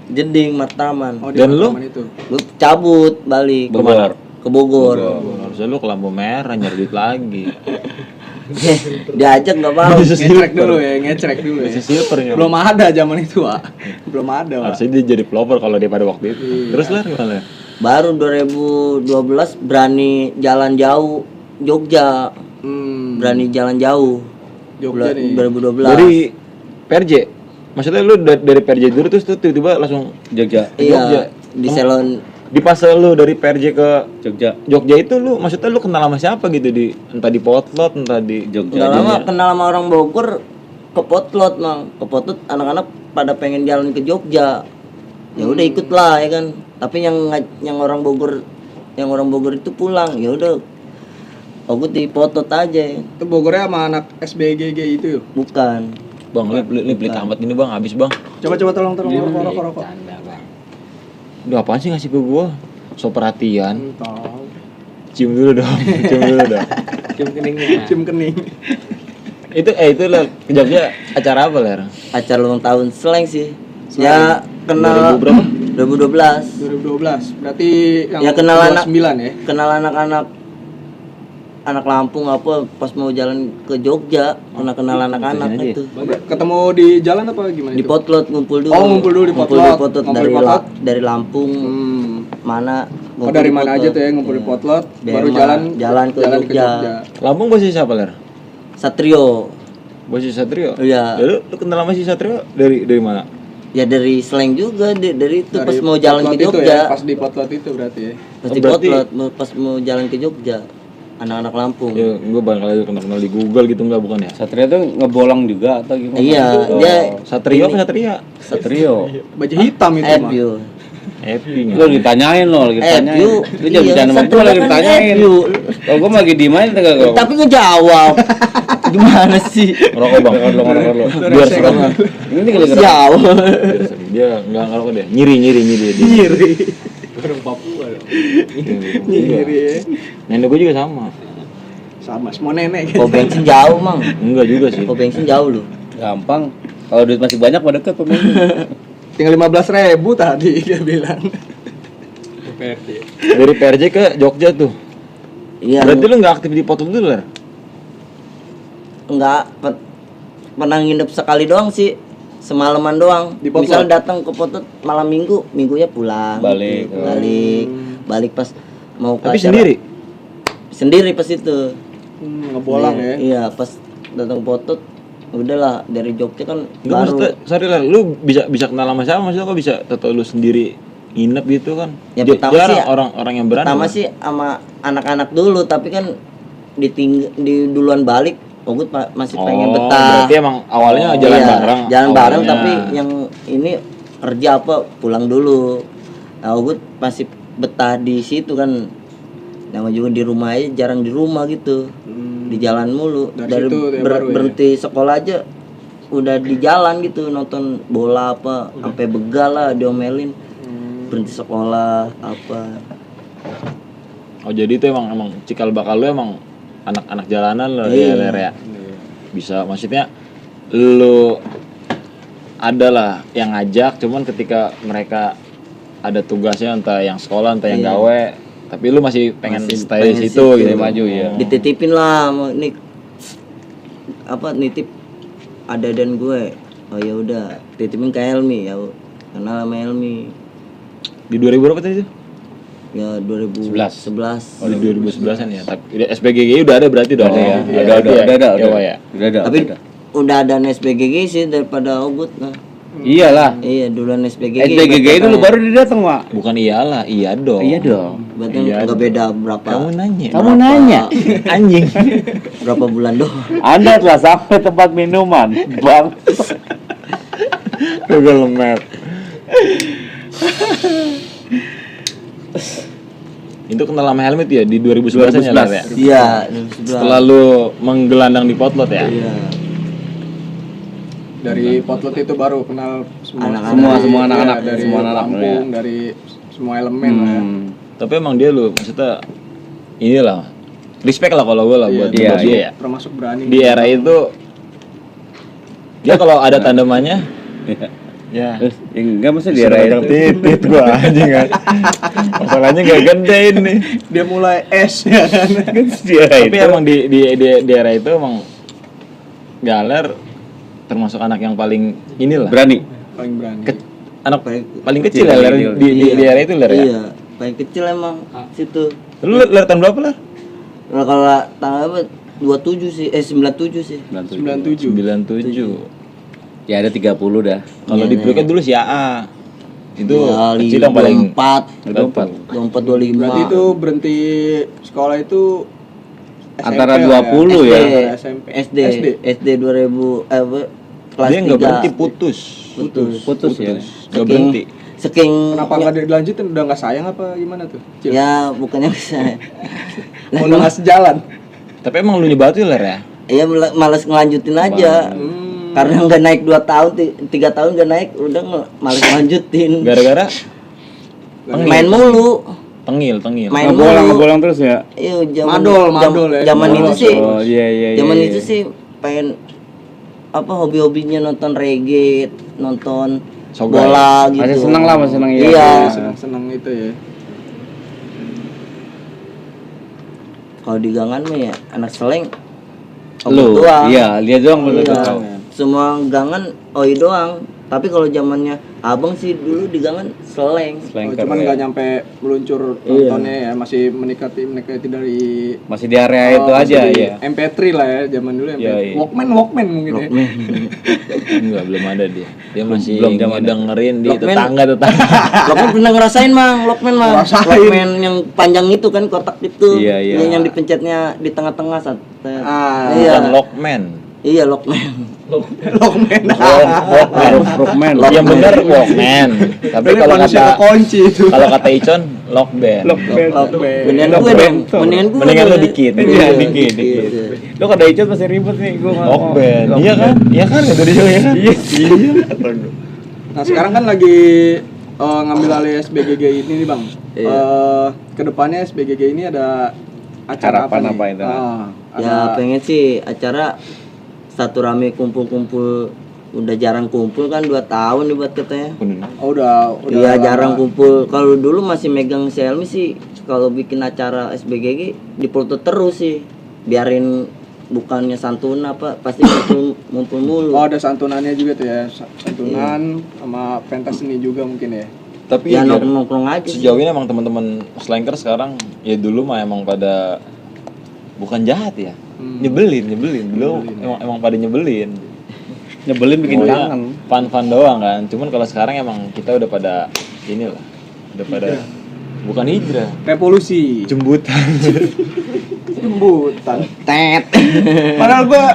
Jeding Matraman. Oh, di Dan lu? Matraman itu. Gue cabut balik Bogor. ke Bogor. Harusnya lu ke lampu merah nyari duit lagi. Diajak nggak mau. Ngecek dulu ya, ngecek dulu ya. Masih silver ya. Belum ada zaman itu, Wak. Belum ada, Wak. Harusnya dia jadi pelopor kalau dia pada waktu itu. Iya. Terus lah gimana? Baru 2012 berani jalan jauh Jogja. Berani jalan jauh. Jogja nih. 2012. Dari PRJ. Maksudnya lu dari PRJ dulu terus tuh tiba-tiba langsung Jogja. Jogja. Iya, di salon. Di pas lu dari PRJ ke Jogja. Jogja itu lu maksudnya lu kenal sama siapa gitu entah di Potlot entah di Jogja. Udah lama kenal sama orang Bogor ke Potlot mang, ke Potlot anak-anak pada pengen jalan ke Jogja, ya udah ikutlah ya kan. Tapi yang orang Bogor itu pulang, ya udah aku di Potlot aja. Itu Bogornya sama anak SBGG itu yuk. Bukan. Bang, ini beli tamat ini bang, habis bang. Coba tolong rokok. Udah apaan sih ngasih ke gua? So perhatian. Tahu. Cium dulu dong. Cium kening. Itu lah ke Jogja acara apa Ler? Acara ulang tahun Slang sih. Ya kenal 2000 berapa? 2012. 2012. Berarti yang Ya kenal anak 29 ya. Kenal anak Lampung apa pas mau jalan ke Jogja, kenal anak-anak aja ya? itu. Ketemu di jalan apa gimana Di itu? Potlot ngumpul dulu. Oh, ngumpul dulu di Potlot. dari Ngumpul di Potlot? dari Lampung. Oh, Mana? ngumpul dari di mana Potlot. aja tuh ya ngumpul di Iya. Potlot, Dari baru mana? jalan ke Jogja. Lampung bos siapa Ler? Satrio. Bos Satrio. Iya. Ya, lu kenal sama si Satrio dari mana? Ya dari Slang juga, dari itu Dari pas mau jalan Potlot ke itu Jogja. ya, pas di Potlot itu berarti ya. Pas Oh, di berarti- Potlot, pas mau jalan ke Jogja. Anak-anak Lampung. Ya, gua barangkali kenal di Google gitu enggak bukan ya? Satria tuh ngebolong juga atau gimana? Iya, Oh. dia Satrio apa Satria? Satrio. Baju hitam itu mah. FU. Happy Lu ditanyain lo, lagi ditanyain. FU. Lu jangan bercanda sama gua, lagi ditanyain. FU. Kalau gua lagi diem aja enggak kok. Tapi ngejawab. Gimana sih? Rokok bang. Ngerokok lu. Biar serem. Ini tinggal gerak. Jawab. Biar serem. Dia enggak ngerokok dia. Nyiri dia. Nyiri. Orang Papua dong. Nyiri ya. Nenek gua juga sama. Sama semua nenek. Kok bensin jauh, Mang? Enggak juga sih. Kok bensin jauh lu? Gampang. Kalau duit masih banyak pada deket pemain. Tinggal 15.000 tadi dia bilang. Dari PRJ ke Jogja tuh. Iya. Berarti lu enggak aktif di Potlot dulu Ler? Enggak pernah nginep sekali doang sih. Semalaman doang. Di Potlot? Misal datang ke Potlot malam Minggu, minggunya pulang. Balik. Balik pas mau ke Tapi acara. sendiri. Sendiri pas itu. Ngebolang ya. Iya, pas datang ke Potlot udahlah dari Jogja kan Enggak baru. maksudnya, sorry Ler, lu bisa kenal sama siapa? Maksudnya kok bisa tahu lu sendiri nginep gitu kan? Ya, pertama Jarang sih- orang yang berani. Pertama kan? sih sama anak-anak dulu, tapi kan di duluan balik Ogut masih pengen betah. Berarti emang awalnya jalan Iya, bareng. jalan bareng, awalnya. tapi yang ini kerja apa pulang dulu. Nah, Ogut masih betah di situ kan. Nama juga di rumah aja, jarang di rumah gitu. Di jalan mulu. Dari situ dia baru ya? berhenti sekolah aja udah di jalan gitu nonton bola apa sampai begal lah diomelin. Berhenti sekolah apa. Oh jadi itu emang cikal bakal lu emang anak-anak jalanan lo Iya. ya Ler ya. Bisa maksudnya lu adalah yang ngajak, cuman ketika mereka ada tugasnya entah yang sekolah entah yang Iya. gawe, tapi lu masih pengen Masih stay pengen di situ situ. gitu. Maju ya. Dititipin lah mau nih apa nitip ada dan gue. Oh ya udah titipin ke Helmi ya kenal sama Helmi Di 2000 berapa tadi itu? ya 2011 Oh, di 2011-an ya. Tapi SPGG udah ada berarti udah Ada ya. Iya, Ada ya. ada. Ya, Wak, ya. Udah ada. tapi udah. udah ada SPGG sih daripada Ogut nah. Iyalah. Iya duluan SPGG SPGG itu lu baru dia datang, Wak. Bukan iyalah, iya dong. Iya dong. berarti Iya. nggak beda berapa Kamu nanya. Kamu nanya. Anjing. berapa bulan doang. Anda telah sampai tempat minuman, Bang. Kagak lemet. Itu kenal sama Helmet ya di 2011 ya, Ler, ya? Iya Setelah lu menggelandang di Potlot ya? iya Dari Potlot itu baru kenal semua Anak-anak. Semua anak-anak, Iya, dari semua anak-anak, Lampung, dari semua elemen lah ya. Tapi emang dia lu maksudnya inilah respect lah kalau gue lah buat Iya, buat dia ya. Termasuk berani. Di era itu dia kalau ada tandemannya ya Terus enggak mesti di era itu. titit gua anjing kan. Masalahnya gak gede ini. Dia mulai es ya kan. Di era Tapi emang di era itu emang Galer termasuk anak yang paling inilah berani. Paling berani. anak paling kecil ya Ler, di era itu Ler ya. iya paling kecil emang situ. Lu Ler tahun berapa Ler? Nah, kalau tanggal apa 27 sih 97 sih 97. 97. Ya ada 30 dah. Kalau di Blue dulu si AA. Itu ya, kecil yang paling 24 24. 25 Berarti itu berhenti sekolah itu SMP Antara lah 20 ya. Antara SMP. SD 2000 apa kelas Dia nggak 3. berhenti, putus. Putus ya. Nggak berhenti. Saking Kenapa nggak dilanjutin? Udah nggak sayang apa gimana tuh? Cil? ya bukannya bisa. Oh, udah nggak sejalan. Tapi emang lu nyebatin Ler ya? Iya males ngelanjutin aja. Karena nggak naik 2 tahun, 3 tahun nggak naik, udah males ngelanjutin. Gara-gara Main mulu. tengil. Main Ngebolang terus ya. Iya, zaman Madol ya. Zaman itu sih. Oh iya. Zaman itu sih pengen apa hobi-hobinya nonton reggae, nonton Sogai. bola gitu. Masih seneng lah, masih seneng ya. Iya. Seneng-seneng itu ya. Kalau di gangan mah ya anak seleng. Lu, doang. iya, dia doang bener Iya. tahu. Semua gangan oi doang. Tapi kalau zamannya abang sih dulu di gangan seleng. Oh, cuman nggak nyampe meluncur nontonnya ya, masih mendekati dari Masih di area itu aja masih ya. MP3 lah ya zaman dulu Iya, MP3. iya. Walkman mungkin ya. Enggak, belum ada dia. Dia masih Belum zaman dengerin di Lokman. tetangga. Lokman pernah ngerasain mang, Lokman mah. Ngerasain. Lokman yang panjang itu kan kotak itu. Iya, iya. Yang dipencetnya di tengah-tengah saat. Ah, Iya. Bukan Lockman. Iya Lokman. Walkman. Rockman. Yang benar Walkman. Tapi Ini kalau manusia kata kekunci itu. kalau kata Icon Lockband. Mendingan gue dong. Mendingan lu dikit. Iya, dikit. Lu kada icet masih ribet nih gua. Lockband. Iya kan? Iya kan itu dia ya kan? Iya. Nah, sekarang kan lagi ngambil alih SBGG ini nih, Bang. Kedepannya SBGG ini ada acara Harapan nih? apa itu? Ya pengen sih acara satu rame kumpul-kumpul. Udah jarang kumpul kan 2 tahun nih buat katanya. udah Iya lama. jarang kumpul. Kalau dulu masih megang Xiaomi sih, kalau bikin acara SBGG dipelotot terus sih. Biarin bukannya santun apa pasti ngumpul mulu. Oh, ada santunannya juga tuh ya. Santunan sama pentas seni juga mungkin ya. Tapi Ya ya, nongkrong aja sih. sejauh ini emang teman-teman slanker sekarang ya dulu mah emang pada bukan jahat ya. Nyebelin. Belum emang pada nyebelin. Nyebelin bikin kangen. Fun doang kan. Cuman kalau sekarang emang kita udah pada inilah. Udah pada bukan hijrah, Revolusi. jembutan. Jembutan. Tet. Padahal gua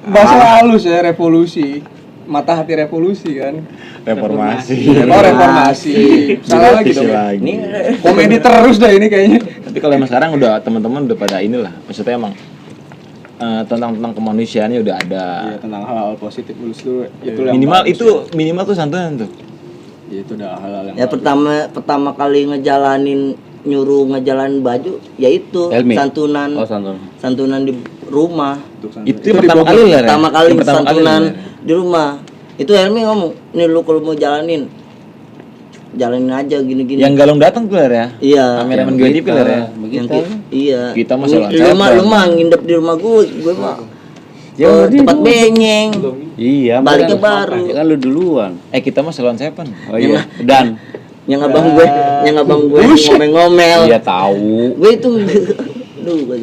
bahasa halus ya, revolusi. Mata hati revolusi kan. Reformasi. Oh, reformasi. Salah lagi dong. lagi. Ini Komedi terus dah ini kayaknya. Tapi kalau emang sekarang udah teman-teman udah pada inilah. Maksudnya emang tentang kemanusiaannya udah ada. Iya, tentang hal-hal positif dulu itu yang Minimal bagus itu minimal tuh santunan tuh. ya. Itu udah hal-hal yang ya pertama kali nyuruh ngejalanin baju yaitu Helmi. santunan Oh, santun. santunan di rumah. Itu yang pertama kali lah. Pertama kali santunan di rumah. Itu Helmi ngomong, "Nih lu kalau mau jalanin aja gini-gini." Yang Galung datang tuh Ler ya. Iya. Kameramen gue di Ler ya. Yang iya. Kita mah salah Lu mah nginep di rumah gue mah. Tempat benyeng. Iya, Baliknya makanya- baru. Ya kan lu duluan. Kita mah Salon Seven. Oh iya. Dan Yang abang gue ngomel-ngomel. dia tahu. Gue itu aduh gue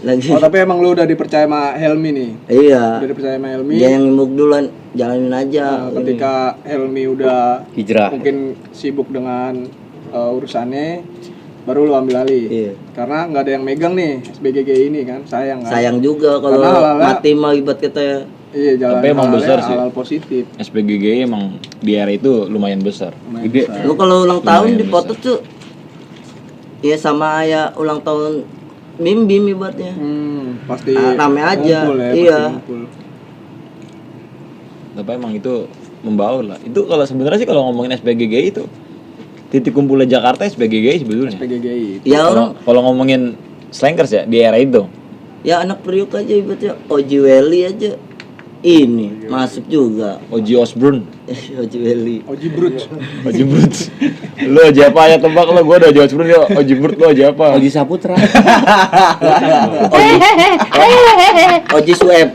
lagi. Oh, tapi emang lu udah dipercaya sama Helmi nih. Iya. Udah dipercaya sama Helmi. Dia yang imuk duluan, jalanin aja. Ketika Helmi udah Hijrah. mungkin sibuk dengan urusannya, baru lu ambil alih. Iya. Karena nggak ada yang megang nih SBGG ini kan, sayang kan. Sayang juga kalau Karena hal-hal- mati mah ibat kita ya. Iya, jalan Tapi emang besar sih. hal positif. SPGG emang di era itu lumayan besar. Lumayan Gede. besar. Lu kalau ulang tahun Lumayan di foto tuh ya sama ya ulang tahun bim ibatnya. Pasti Rame aja, ngumpul ya, iya. pasti ngumpul. Tapi emang itu membaur lah. Itu kalau sebenarnya sih kalau ngomongin SPGG itu titik kumpulnya Jakarta SPGG sebetulnya. SPGGI. Ya orang Kalau ngomongin slankers ya di era itu. ya anak Priuk aja ibatnya Oji Welly aja. Ini masuk juga. Ozzy Osbourne, Oji Welly. Oji Bruj. Ozzy Brut. Lu Ozzy apa ya tebak lo? Gua udah Ozzy Osbourne ya. Ozzy Brut lu Ozzy apa? Oji Saputra. Oji Sueb.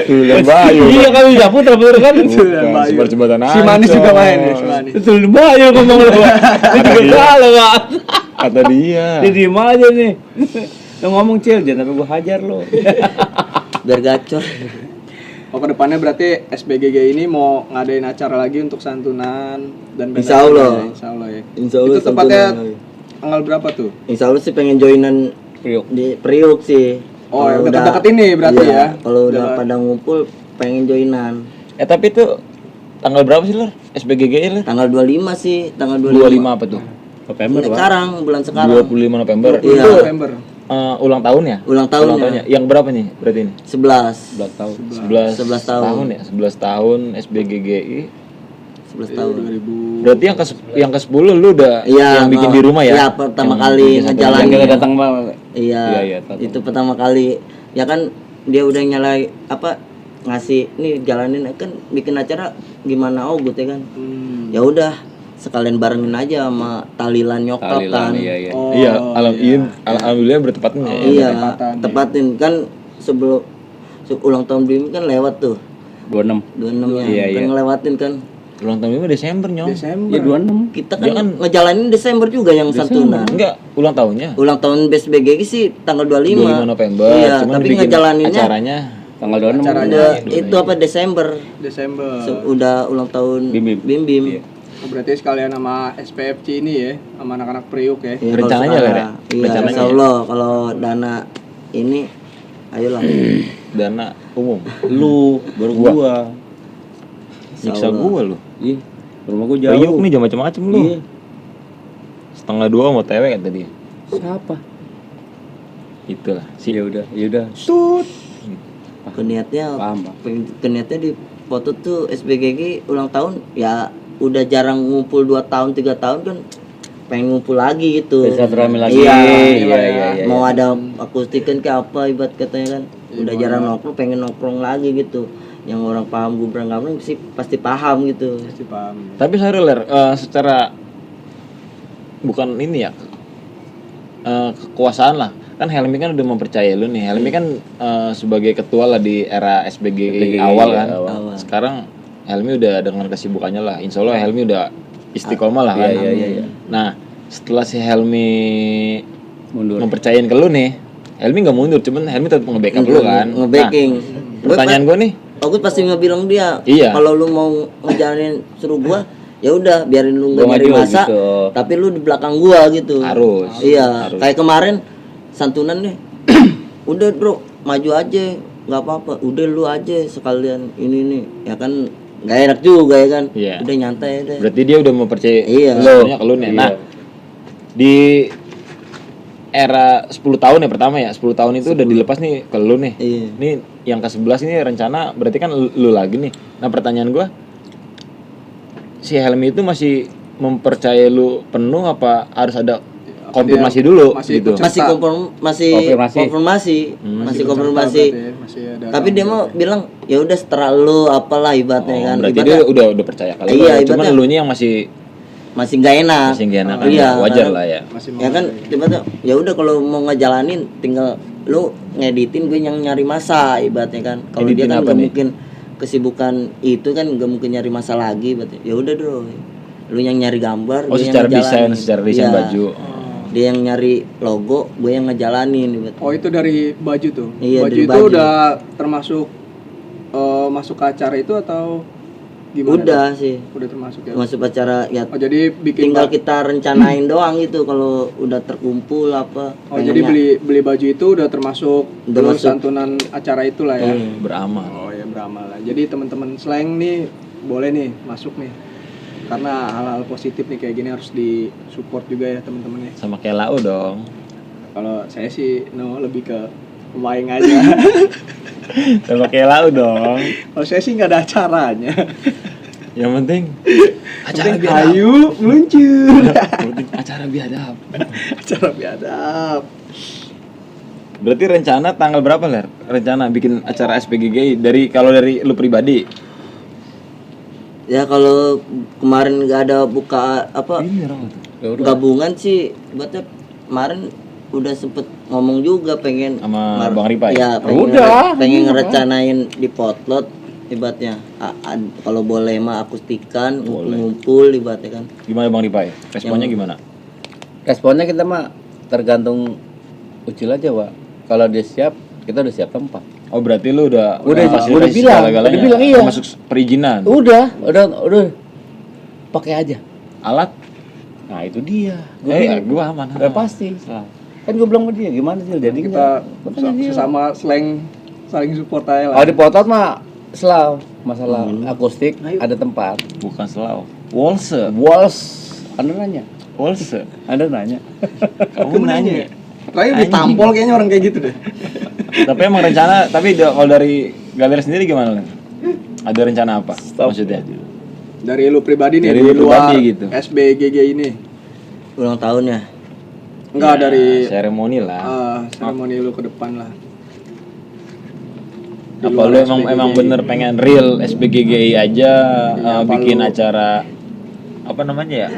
Tulen Bayu. Iya kan Oji Saputra bener kan? Bukan, sebar jembatan Si Manis Ancol. juga main nih, si Manis. Betul Bayu ngomong lu. Dia juga salah, Pak. Kata dia. Dia diem aja nih. Lu ngomong Cil, jangan sampai gua hajar lu. Biar gacor. Oh, kedepannya berarti SBGG ini mau ngadain acara lagi untuk santunan dan Insya Allah. ya, Insya Allah ya. Insya Allah Itu tepatnya santunan. tanggal berapa tuh? Insya Allah sih pengen joinan Priuk. di Priuk sih. Oh, Kalau ya, udah dekat ini berarti iya, ya. Kalau udah Udah- pada ngumpul pengen joinan. Tapi itu tanggal berapa sih, Lur? SBGGI, Lur? Tanggal 25 sih, tanggal 25 apa tuh? November, Pak. Sekarang, bulan sekarang. 25 November. Iya. Itu November. ulang tahun ya? Ulang tahunnya. Yang berapa nih berarti ini? 11 11 tahun. 11 tahun. tahun ya? 11 tahun SBGGI. 11 tahun. 2000. Berarti yang ke 10 lu udah yang bikin di rumah ya? Iya, pertama Yang kali bikin satu ngejalanin. Yang jam. kita datang Pak. Iya, Iya, tahu. itu pertama kali. Ya kan dia udah nyalai ngasih nih jalanin kan bikin acara gimana Ogut ya kan. Ya udah sekalian barengin aja sama talilan nyokap kan. Iya. Oh, Iya, alhamdulillah bertepatan ya. Iya, bertepatan, tepatin kan sebelum ulang tahun Bim kan lewat tuh 26. 26-nya. Iya, Kan iya. ngelewatin kan. Ulang tahun ini Desember, Nyong. Desember. Ya 26. Kita kan ngejalanin Desember juga yang santunan. Enggak, ulang tahunnya. Ulang tahun BSBGG sih tanggal 25. 25 November, Iya, cuman tapi bikin ngejalaninnya acaranya Tanggal 26. udah itu apa Desember. Desember. Udah ulang tahun Bim. Bim. Iya. Oh, berarti sekalian sama SPFC ini ya, sama anak-anak Priuk ya. Iya, Rencananya kalau lah, ya? sekarang. Iya, Rencananya insya Allah kalau dana ini ayolah. dana umum. Lu baru gua. Nyiksa gua lu. Iya. Rumah gua jauh. Priuk nih jangan macam-macam lu. Iya. Setengah 2 mau tewe kan tadi. Siapa? Itulah. Si Ya udah. Keniatnya Paham, Pak. keniatnya di foto tuh SBGG ulang tahun ya udah jarang ngumpul 2 tahun 3 tahun kan pengen ngumpul lagi gitu. Bisa rame lagi. Iya, mau ada akustikan ke apa ibarat katanya kan. Udah jarang nongkrong pengen nongkrong lagi gitu. Yang orang paham gubernur sih pasti paham gitu. Pasti paham. Tapi sorry Ler, secara bukan ini ya kekuasaan lah. Kan Helmi kan udah mempercayai lu nih. Helmi kan sebagai ketua lah di era SBG awal kan. awal. Sekarang Helmi udah dengan kesibukannya lah. Insya Allah Helmi udah istiqomah lah kan. Iya. Nah setelah si Helmi Mundur. mempercayain ke lu nih, Helmi nggak mundur, cuman Helmi tetap nge-backup lu kan. Nge-backing. Nah, pertanyaan gue nih, Aku pasti ngebilang dia, Iya. kalau lu mau ngejalanin suruh gua, ya udah biarin lu nggak Gua nyari maju masa, gitu. tapi lu di belakang gua gitu. harus. Iya, kayak kemarin santunan nih. Udah bro, maju aja, nggak apa-apa. Udah lu aja sekalian ini nih, ya kan nggak enak juga ya kan. Iya. Udah nyantai deh. Berarti dia udah mempercayai Iya. semuanya ke lu nih. Iya. Nah, di era 10 tahun ya pertama ya, 10 tahun itu udah dilepas nih ke lu nih. Iya. Ini yang ke-11 ini rencana berarti kan lu lagi nih. Nah, pertanyaan gua, si Helmi itu masih mempercayai lu penuh apa harus ada konfirmasi dulu masih gitu? ikut Masih Konfirmasi. masih konfirmasi. Masih ada. Tapi dia mau bilang ya udah setelah lu apalah ibaratnya kan. Berarti Ibaratnya dia udah percaya kalau Iya, cuman ibaratnya- elunya yang masih masih nggak enak. enak Iya, aja. Wajar karena- lah ya. masih Ya kan tiba-tiba ya udah kalau mau ngejalanin tinggal lu ngeditin, gue yang nyari masa ibaratnya kan. Kalau dia Editin kan apa nggak nih? mungkin kesibukan itu kan nggak mungkin nyari masa lagi berarti. Ya udah bro, lu yang nyari gambar, Oh, gue yang secara ngejalanin. desain Iya. baju. Dia yang nyari logo, gue yang ngejalanin ibaratnya. Oh, itu dari baju tuh. Iya, baju dari itu baju. udah termasuk masuk ke acara itu atau gimana? Udah sih Udah termasuk ya. masuk acara ya, Oh, jadi bikin tinggal kita rencanain doang gitu kalau udah terkumpul apa. Oh, jadi pengennya. beli baju itu udah termasuk Udah terus masuk. santunan acara itulah ya. Beramal. Oh ya, beramal lah. Jadi teman-teman slang nih boleh nih masuk nih. Karena hal-hal positif nih kayak gini harus disupport juga ya teman-teman ya. Sama kayak Lau dong. Kalau saya sih lebih ke pemain aja. Sama kayak Lau dong. Kalau saya sih nggak ada acaranya. Yang penting acara Penting biadab. ayo meluncur. Yang penting acara biadab. Acara biadab. Berarti rencana tanggal berapa Ler? Rencana bikin acara SPGGI kalau dari lu pribadi. Ya kalau kemarin nggak ada buka apa Ini orang tuh. Ya udah. gabungan sih, buatnya kemarin udah sempet ngomong juga pengen Sama Bang Ripai? ya pengen ngerencanain di potlot ibaratnya. Kalau boleh mah akustikan ngumpul ibaratnya kan. Gimana Bang Ripai? Responnya gimana? Responnya kita mah tergantung Ucil aja, Pak. Kalau dia siap, kita udah siap tempat. Oh, berarti lu udah udah bilang, segala-galanya. udah bilang, iya. Termasuk perizinan. Udah pakai aja. Alat? Nah, itu dia. Gua aman. Udah pasti. Kan gue bilang sama dia, gimana sih jadi Kita sesama slang saling support aja lah. Kalau di potot mah Slow, masalah akustik ada tempat. Bukan slow. Walse. Walls, Anda nanya. Walse. Anda nanya. Kamu nanya. Terakhir ditampol kayaknya orang kayak gitu deh. Tapi emang rencana, tapi kalau dari Galer sendiri gimana, Len? Ada rencana apa? Maksudnya? Dari lu pribadi nih, Dari di lu luar pribadi gitu. SBGG ini. Ulang tahunnya. Enggak Ya, dari seremoni lah. seremoni lu ke depan lah. Di Apa luar lu SBGG. emang bener pengen real SBGGI aja, Iya, apa bikin lu- acara apa namanya ya?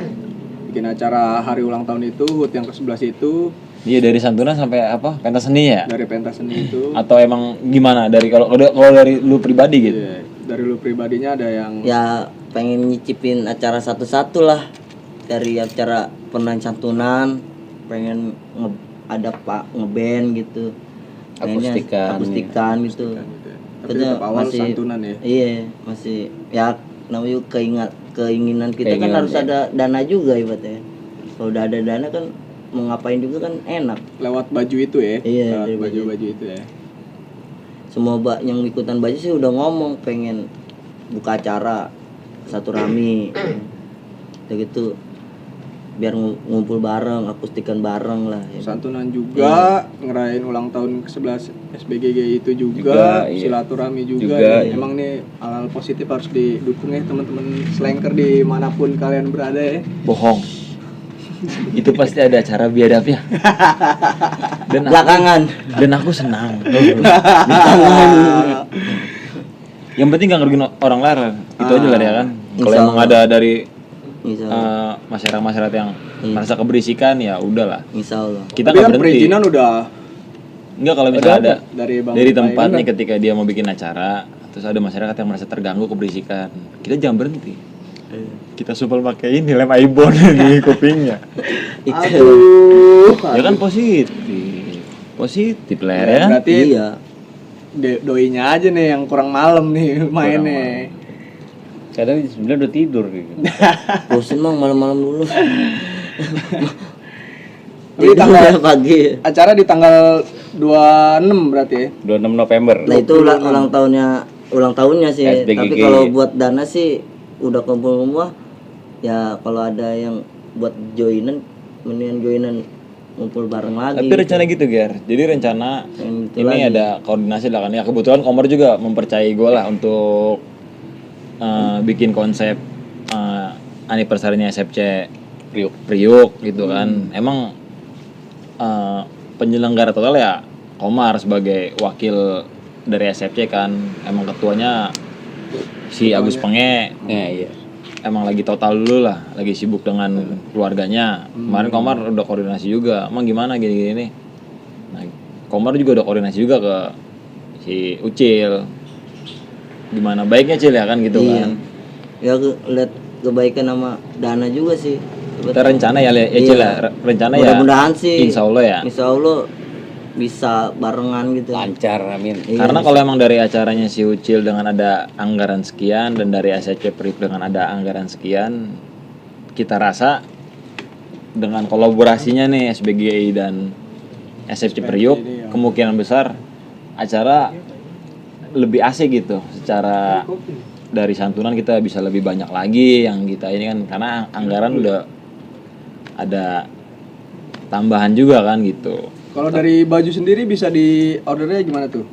Bikin acara hari ulang tahun itu, HUT yang ke-11 itu, Iya, dari santunan sampai apa? Pentas seni ya? dari pentas seni itu. Atau emang gimana dari kalau dari lu pribadi gitu? Iya, dari lu pribadinya ada yang Ya pengen nyicipin acara satu-satu lah. Dari acara penang santunan, pengen ada pak ngeband gitu. Pengennya akustikan gitu. gitu ya. Tapi Katanya tetap awal masih- santunan ya. Iya, masih ya namanya keinginan kita kan Keinginan, harus ya. ada dana juga ibaratnya. Kalau udah ada dana kan mau ngapain juga kan enak. Lewat baju itu ya. Iya, Lewat dari baju. baju itu ya. Semua yang ikutan baju sih udah ngomong pengen buka acara satu rami. Kayak gitu. Biar ngumpul bareng, akustikan bareng lah ya. Santunan juga, ngerayain ulang tahun ke-11 SBGG itu Juga, juga, iya. silaturahmi juga. Juga, Ya. iya. Emang nih hal-hal positif harus didukung ya teman-teman slanker dimanapun kalian berada ya. Bohong. Itu pasti ada acara biadabnya. Dan Belakangan. aku senang. Yang penting gak ngerugiin orang lain. Itu aja lah ya kan. Kalau Insya emang Allah. ada dari Misal, masyarakat yang Iya. merasa keberisikan ya udahlah. insya Allah. Kita Tapi nggak kan berhenti. perizinan udah Enggak kalau misalnya ada dari Bang dari Pai tempat kan. nih ketika dia mau bikin acara, terus ada masyarakat yang merasa terganggu keberisikan, kita jangan berhenti. Kita supel pakai ini lem Aibon di kupingnya. Aduh. Ya kan positif. Positif lah ya kan. Berarti Iya. doinya aja nih yang kurang malam nih mainnya. Kadang sebenarnya udah tidur gitu. Bosen mang malam-malam dulu. Jadi tanggal pagi. acara di tanggal 26 berarti ya. 26 November. Nah itu ulang tahunnya sih. SBGG. Tapi kalau buat dana sih udah kumpul semua. Ya kalau ada yang buat joinan, mendingan joinan ngumpul bareng lagi. Tapi rencana gitu Ger. Jadi rencana Yang itu ini lagi. ada koordinasi lah kan. Ya kebetulan Komar juga mempercayai gue lah untuk bikin konsep anniversary-nya SFC Priuk gitu kan. Emang penyelenggara total ya Komar sebagai wakil dari SFC kan. Emang ketuanya si Agus Penge. Ya, iya. Emang lagi total dulu lah, lagi sibuk dengan keluarganya. Kemarin Komar udah koordinasi juga, emang gimana gini-gini nih. Nah, Komar juga udah koordinasi juga ke si Ucil. Gimana baiknya Cil ya kan gitu Iya. kan. Ya lihat kebaikan sama dana juga sih. Kita rencana ya Cil ya, rencana ya. Mudah-mudahan sih. Insya Allah ya. Insya Allah bisa barengan gitu. Lancar, amin. Iya. Karena kalau emang dari acaranya si Ucil dengan ada anggaran sekian dan dari SCC Priuk dengan ada anggaran sekian, kita rasa dengan kolaborasinya nih SBGI dan SFC Priuk kemungkinan besar acara lebih asik gitu. Secara dari santunan kita bisa lebih banyak lagi yang kita ini kan karena anggaran udah ada tambahan juga kan gitu. Kalau dari baju sendiri bisa di ordernya gimana tuh?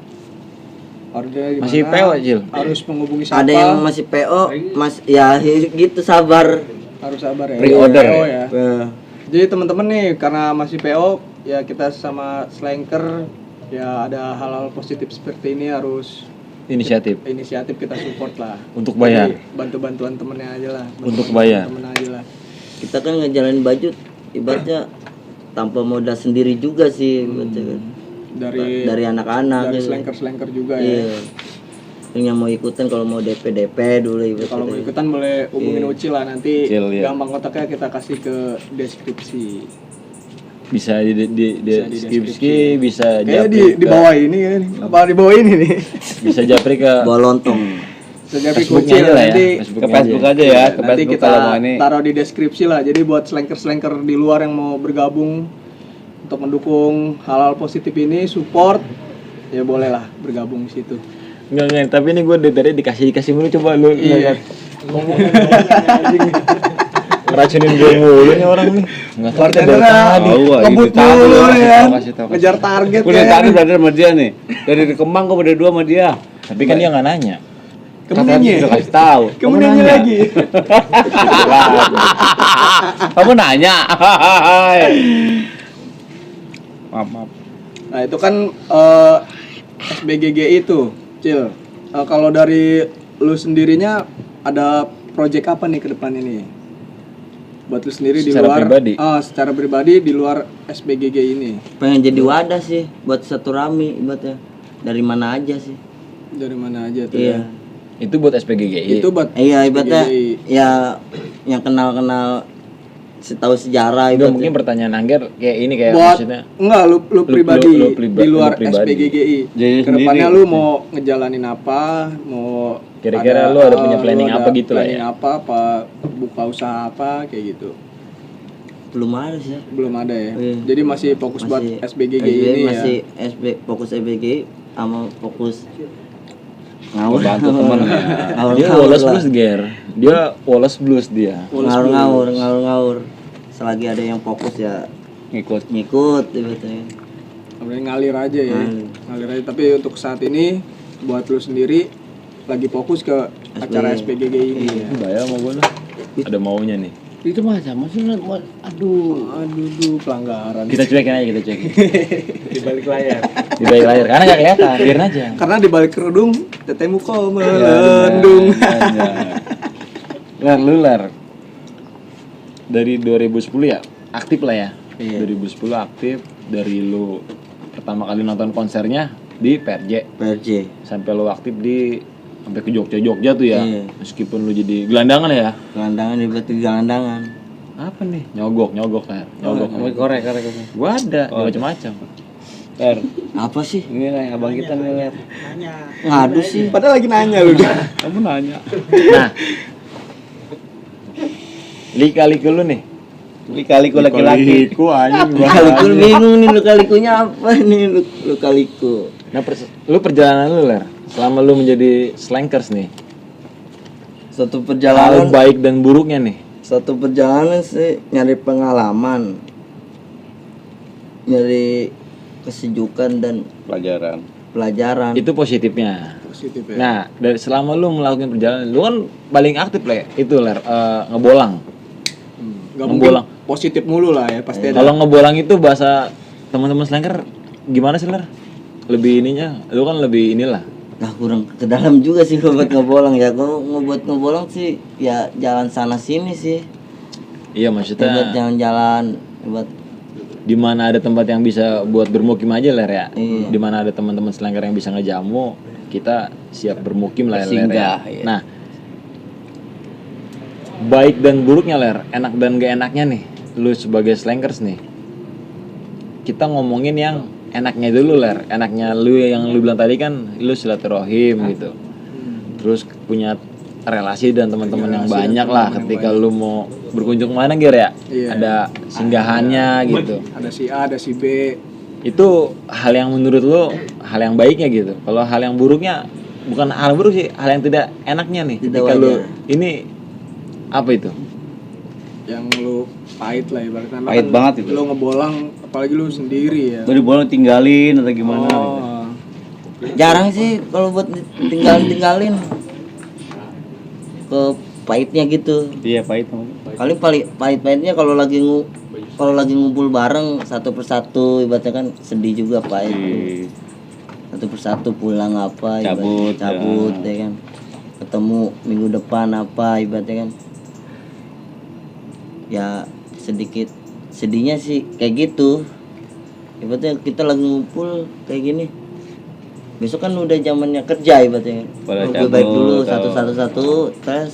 Ordernya gimana? Masih PO, Cil? Harus menghubungi siapa? Ada yang masih PO, mas ya gitu sabar. Harus sabar ya. Pre-order PO ya? ya. Jadi teman-teman nih karena masih PO ya kita sama Slanker ya ada hal-hal positif seperti ini harus Inisiatif inisiatif kita support lah. untuk bayar. Jadi, bantu-bantuan temennya aja lah. Untuk bayar. Temen aja lah. Kita kan ngejalanin baju ibaratnya tanpa modal sendiri juga sih ibaratnya kan. Dari anak-anak dari gitu. Slanker juga Iya. ya. Yang mau ikutan kalau mau DP dulu ibaratnya. Kalau mau ikutan boleh hubungin Uci lah nanti Ucil, ya. gampang kontaknya kita kasih ke deskripsi. Bisa di deskripsi, bisa Kayaknya japri di bawah ini kan. Apa di bawah ini nih? bisa japri ke Bawa lontong. Sejak Facebooknya Ucil aja lah ya, nanti Ke Facebook aja ya, ke nanti Facebook kita kalau mau ini. taruh di deskripsi lah. Jadi buat slanker-slanker di luar yang mau bergabung untuk mendukung hal-hal positif ini, support, ya bolehlah bergabung di situ. Enggak, tapi ini gue dari tadi dikasih mulu, coba lu lihat. Ngeracunin gue mulu nih orang nih. Enggak tahu dari tadi. ngebut mulu ya. Ngejar target Gue dari ya. tadi berada sama dia nih. Dari Kemang gue berdua sama dia. Tapi kan dia enggak nanya. Kemudiannya Udah kasih tahu. Kemudiannya lagi. Kamu nanya. Maaf. Nah itu kan SBGGI itu, Cil. Kalau dari lu sendirinya ada project apa nih ke depan ini? Buat lu sendiri di Secara luar pribadi? Secara pribadi di luar SBGGI ini. Pengen jadi wadah sih buat satu rami ibaratnya. Dari mana aja sih? Dari mana aja tuh Iya. ya? Itu buat SPGGI. Itu buat Iya ibaratnya SBGGI. ya yang kenal tahu sejarah Enggak, ibaratnya. mungkin pertanyaan Angger kayak ini kayak buat maksudnya enggak lu pribadi di luar lu pribadi. SPGGI. Jadi Kedepannya sendiri. lu mau ngejalanin apa? Mau Kira-kira lu ada punya planning lu apa gitu lah planning ya? apa buka usaha apa kayak gitu. Belum ada sih. Belum ada ya. Iya. Jadi masih fokus buat Masih SBGGI ini masih ya. fokus SBG sama fokus ngawur. Bantu temen ya. Dia Wallace Blues Ger. Dia Wallace Blues dia. Ngawur. Selagi ada yang fokus ya Ngikut. ngikut ibaratnya. Kemudian ngalir aja ya. Ngalir aja. Tapi untuk saat ini buat lu sendiri lagi fokus ke acara SPGGI ini ya. Bayar sama gue lah. Ada maunya nih. Itu macam aduh. Aduh, pelanggaran. Kita cuekin aja, kita cuekin. Di balik layar. Di balik layar karena nggak kelihatan, biarin aja. Karena di balik kerudung tetemu kok melendung. Ler. Dari 2010 ya aktif lah ya. Iya. 2010 aktif, dari lu pertama kali nonton konsernya di PRJ PRJ. sampai lu aktif di sampai ke Jogja tuh ya. Iya. Meskipun lu jadi gelandangan ya. Gelandangan ibaratnya gelandangan. Apa nih? Nyogok lah. Nyogok. Korek. Gua ada macam-macam. Ler, Apa sih? ini lah abang kita nih, Ler. Ngadu sih. Padahal lagi nanya lu. Kamu nanya. Nah. Lika-liku lu nih. Kali-kali laki-laki. Liku anjing gua. Kaliku bingung nih lu kalikunya apa nih lu kaliku. Nah, lu perjalanan lu Ler, selama lu menjadi slankers nih, Satu hal perjalanan baik dan buruknya nih. satu perjalanan sih nyari pengalaman. Nyari kesejukan dan pelajaran. Itu positifnya. Positif ya. Nah, dari selama lu melakukan perjalanan, lu kan paling aktif lah ya, itu Ler, ngebolang. Gak mungkin Ngebolang. positif mulu lah ya, pasti ada. Kalau ngebolang itu bahasa teman-teman slanker gimana sih Ler? Lebih ininya, lu kan lebih inilah. Nah kurang ke dalam juga sih gua buat ngebolang ya. Gua ngebuat ngebolang sih ya jalan sana sini sih. Iya Buat maksudnya jalan-jalan buat di mana ada tempat yang bisa buat bermukim aja Ler ya. Iya. Di mana ada teman-teman slanker yang bisa ngejamu, kita siap bermukim lah ya Ler ya. Singgah, iya. Nah, baik dan buruknya Ler, enak dan gak enaknya nih, lu sebagai slankers nih. Kita ngomongin yang enaknya dulu Ler. Enaknya lu yang lu bilang tadi kan, lu silaturahim gitu. Terus punya relasi dan teman-teman yang banyak lah ketika lu mau berkunjung kemana Ger ya. Iya. Ada singgahannya gitu. Ada si A, ada si B. Itu hal yang menurut lu hal yang baiknya gitu. Kalau hal yang buruknya bukan hal buruk sih, hal yang tidak enaknya nih. Tidak Ketika lu wajar. ini apa itu? Yang lu pahit lah ibaratnya. Pahit Kan banget itu. Lu ngebolang, apalagi lu sendiri ya. Gue dibolang tinggalin atau gimana? Oh. jarang sih kalau buat tinggalin ke pahitnya gitu. Iya pahit. Paling pahitnya kalau lagi ngumpul bareng satu persatu ibaratnya kan sedih juga pahit. Satu persatu pulang apa Cabut, cabut ya kan. Ketemu minggu depan apa ibaratnya kan. Ya sedikit sedihnya sih kayak gitu. Ibaratnya kita lagi ngumpul kayak gini. Besok kan udah zamannya kerja ibaratnya. Pada Lebih baik cabut, dulu atau- satu-satu tes.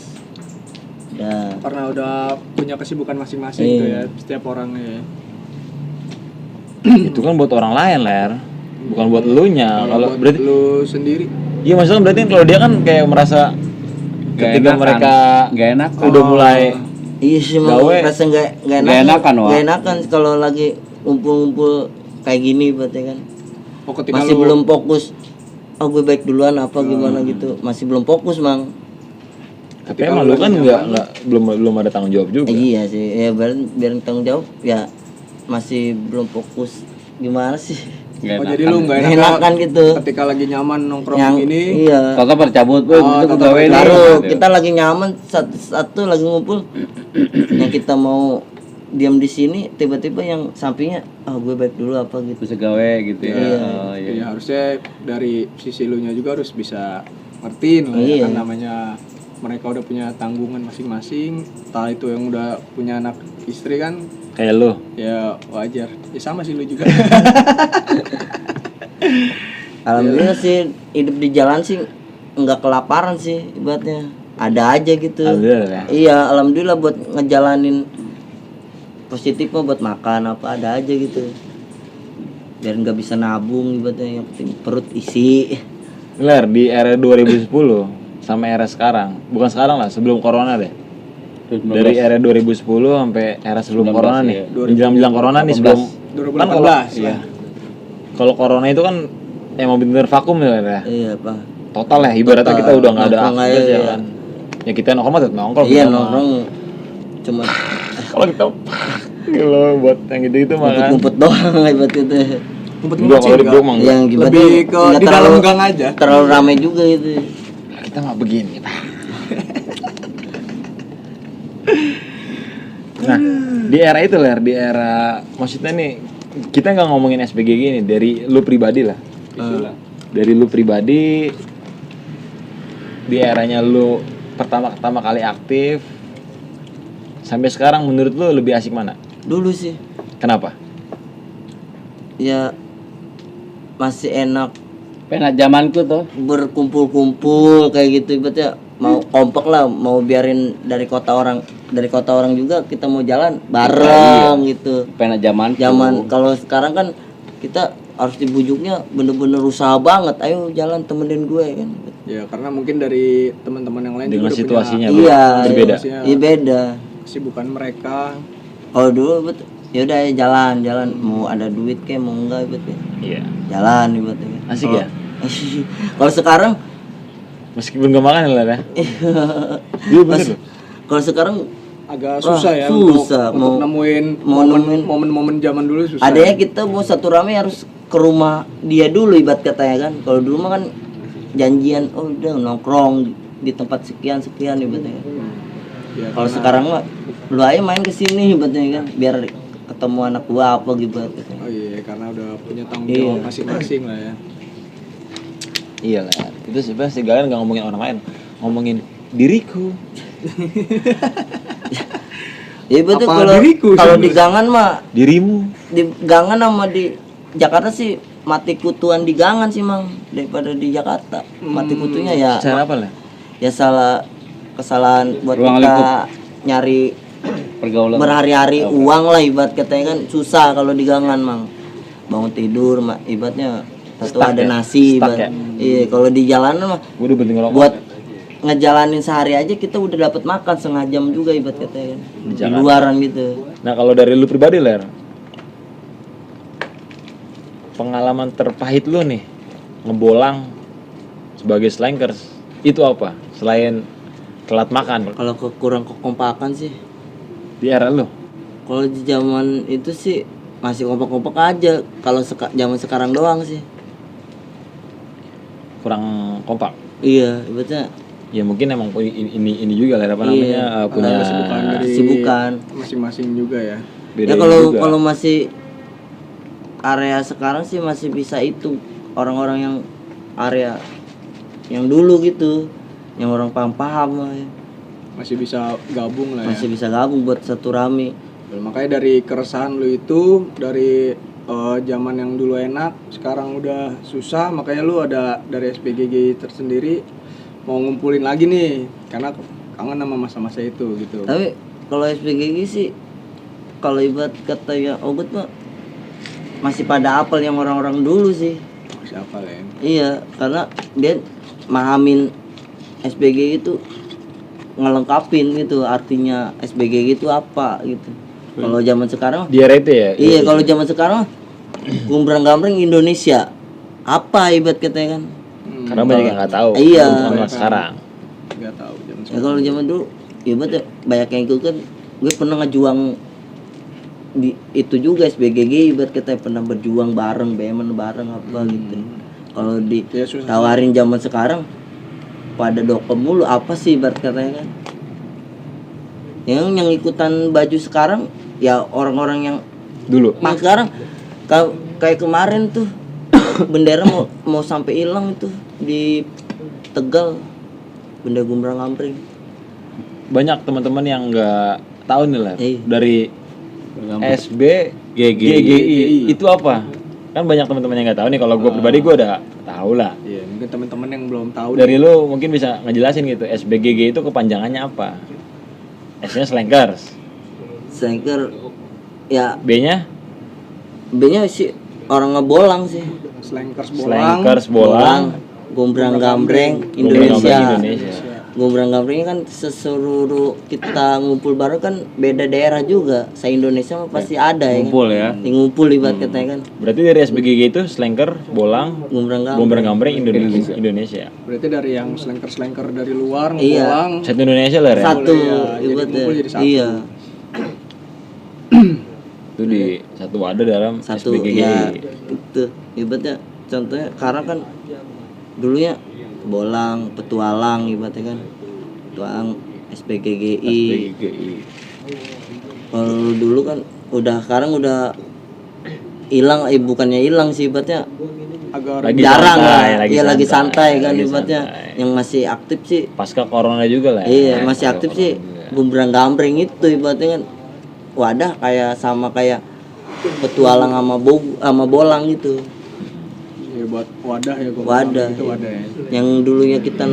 Ya. Karena udah punya kesibukan masing-masing Iya. tuh ya setiap orangnya. Itu kan buat orang lain Ler, bukan buat elunya. Kalau buat berarti lu sendiri, iya maksudnya berarti kalau dia kan kayak merasa ketika mereka gak enak udah mulai Iya sih Gawe. mau rasa nggak enakan, Wak. nggak enakan kalau lagi ngumpul-ngumpul kayak gini berarti kan oh ketika masih lu belum fokus oh gue baik duluan apa gimana gitu, masih belum fokus mang. Tapi emang lu kan belum ada tanggung jawab juga. Iya sih, ya biar tanggung jawab ya masih belum fokus gimana sih. Oh jadi lu nggak Nggak enakan gitu. ketika lagi nyaman nongkrong Yang ini. iya. Toto pada cabut, itu Toto pegawai nih. Baru Gitu. kita lagi nyaman satu lagi ngumpul, yang kita mau diam di sini tiba-tiba yang sampingnya gue baik dulu apa gitu. Terus gawe gitu ya. Iya. Oh, iya. Ya harusnya dari sisi lu nya juga harus bisa ngertiin lah ya, Iya. kan namanya mereka udah punya tanggungan masing-masing, entah itu yang udah punya anak istri kan, Kayak lu. ya wajar. Ya sama sih lu juga. Alhamdulillah sih hidup di jalan sih nggak kelaparan sih ibaratnya, ada aja gitu. Alhamdulillah ya. Iya, alhamdulillah buat ngejalanin positif mah, buat makan apa ada aja gitu. Biar nggak bisa nabung ibaratnya, yang penting perut isi. Ler, di era 2010 sama era sekarang, bukan sekarang lah, sebelum corona deh. Dari era 2010 sampai era sebelum 19 corona ya. nih. Menjelang corona nih 18. sebelum 2018 kan kalau iya. kalau corona itu kan emang bener vakum ya, Ler, ya. Iya, Pak. Total ya, ibaratnya Total. kita udah nggak ada Nongkrong akses aja, ya iya. kan. Ya kita nongkrong mah tetap nongkrong. Iya, kita mah. nongkrong cuma Kalau kita kalau buat yang gitu mah kan. ngumpet-ngumpet doang ibarat itu. Enggak, kalau di blok mah enggak. Yang gimana? Lebih ke nggak di dalam terlalu- gang aja. Terlalu ramai juga itu. Nah, kita mah begini, Pak. Nah, di era itu Ler, di era maksudnya nih kita nggak ngomongin SPG gini, dari lu pribadi lah. Dari lu pribadi di eranya lu pertama kali aktif sampai sekarang menurut lu lebih asik mana? Dulu sih Kenapa? ya masih enak Pena zamanku tuh. berkumpul-kumpul kayak gitu ibaratnya, mau kompak lah, mau biarin dari kota orang juga kita mau jalan bareng gitu. Pena zamanku. Zaman kalau sekarang kan kita harus dibujuknya bener-bener usaha banget, ayo jalan temenin gue kan. Ya karena mungkin dari teman-teman yang lain Dengan juga udah situasinya Iya, berbeda. iya beda. kesibukan mereka. Kalau dulu ya udah ya jalan mau ada duit kayak mau enggak ibaratnya Iya. jalan ibaratnya. Asik ya? Kalau sekarang Meskipun gak makan ya Ler ya. Iya bener loh. kalau sekarang Agak susah ya susah. untuk nemuin mau nemuin. momen-momen zaman dulu susah. adanya kita mau satu rame harus ke rumah dia dulu ibarat katanya kan. Kalau dulu mah kan janjian, oh udah nongkrong di tempat sekian ibaratnya. Ya, Kalau karena- sekarang mah lu aja main ke sini ibaratnya kan, biar ketemu anak gua apa gitu. Oh iya, karena udah punya tanggung Iya. jawab masing-masing lah ya. Iya Ler. Itu sebenarnya segala nggak ngomongin orang lain, ngomongin diriku. Ya betul, Apa kalau diriku kalau sebenarnya? di gangan mah, Dirimu. di gangan sama di Jakarta sih mati kutuan di gangan sih mang daripada di Jakarta. Mati kutunya ya Cara apa Ler? ya kesalahan buat Ruang kita nyari Pergaulan. berhari-hari uang lah ibarat katanya kan susah kalau di gangan mang. Bangun tidur ibaratnya satu Stuck ada ya? nasi Stuck ibarat. ya? Iya, kalau di jalanan mah Gue udah berhenti ngerokok. buat ngejalanin sehari aja kita udah dapat makan setengah jam juga ibarat katanya kan. Di Jakarta. luaran gitu. Nah kalau dari lu pribadi Ler, pengalaman terpahit lu nih ngebolang sebagai slankers itu apa? Selain telat makan Kalau kurang kekompakan sih. di era lu? Kalau di zaman itu sih masih kompak-kompak aja. Kalau zaman sekarang doang sih. Kurang kompak. Iya, ibaratnya Ya mungkin emang ini juga Ler apa Iya. namanya punya Ada kesibukan dari kesibukan. masing-masing juga ya. beda Ya kalau juga. kalau masih area sekarang sih masih bisa itu orang-orang yang area yang dulu gitu, yang orang paham-paham lah ya. Masih bisa gabung lah ya. Masih bisa gabung buat satu rame. Makanya dari keresahan lu itu dari zaman yang dulu enak, sekarang udah susah, makanya lu ada dari SPGG tersendiri mau ngumpulin lagi nih karena kangen sama masa-masa itu gitu. Tapi kalau SPGG sih kalau ibarat kata ya Ogut mah masih pada apel yang orang-orang dulu sih. Siapa lah ya? Iya, karena dia mahamin SPG itu ngelengkapin gitu artinya SPG itu apa gitu. Kalau zaman sekarang di era itu ya. iya, kalau zaman sekarang gumbrang-gambreng Indonesia apa ibarat katanya kan. Karena banyak yang nggak tahu. Iya. Anak sekarang. Nggak tahu zaman Ya kalau zaman dulu ibarat banyak yang ikut kan, gue pernah ngejuang di itu juga SBGG, ibarat kita pernah berjuang bareng, bemen bareng apa gitu. Kalau Ya, susah. ditawarin zaman sekarang pada dokem mulu apa sih ibarat katanya kan. Yang ikutan baju sekarang ya orang-orang yang Dulu. sekarang kayak kemarin tuh bendera mau sampai hilang itu di Tegal, bendera Gumbrang Ampring. Banyak teman-teman yang nggak tahu nih lah Iya. dari SBGGI itu apa? Kan banyak teman-teman yang nggak tahu nih. Kalau gue pribadi gue udah tahu lah. Iya, mungkin teman-teman yang belum tahu Dari lu mungkin bisa ngejelasin gitu SBGG itu kepanjangannya apa? S-nya Slankers, Sengker ya B-nya B-nya sih orang ngebolang sih. Slankers bolang. Slankers bolang, Gombrang Gambreng Gombrang Indonesia. Gambreng Indonesia. Gombrang Gambreng kan seseluruh kita ngumpul bareng kan beda daerah juga. Se Indonesia mah pasti ada ya. Ngumpul ya. Yang ngumpul ibarat katanya kan. Berarti dari SBGG itu Slanker, bolang, Gombrang Gambreng. Gombrang Gambreng Indonesia. Berarti dari yang slanker dari luar Iya. ngebolang. Satu Indonesia lah ya. Satu Iya, jadi ibarat ngumpul jadi satu. iya. Itu di satu wadah dalam Satu SBGG. ya itu ibaratnya contohnya karena kan dulunya bolang, petualang ibaratnya kan. Petualang SPGGI. Kalau dulu kan sekarang udah hilang, bukannya hilang sih ibaratnya Agak Lagi jarang santai, lah. lagi Iya lagi santai, santai kan lagi ibaratnya. santai. Yang masih aktif sih Pasca corona juga lah. iya ya. masih Pasca aktif corona sih juga. Gombrang Gambreng itu ibaratnya kan wadah kayak sama kayak petualang sama bolang gitu. ya, buat wadah ya gua Wadah. itu wadah ya. Yang dulunya kita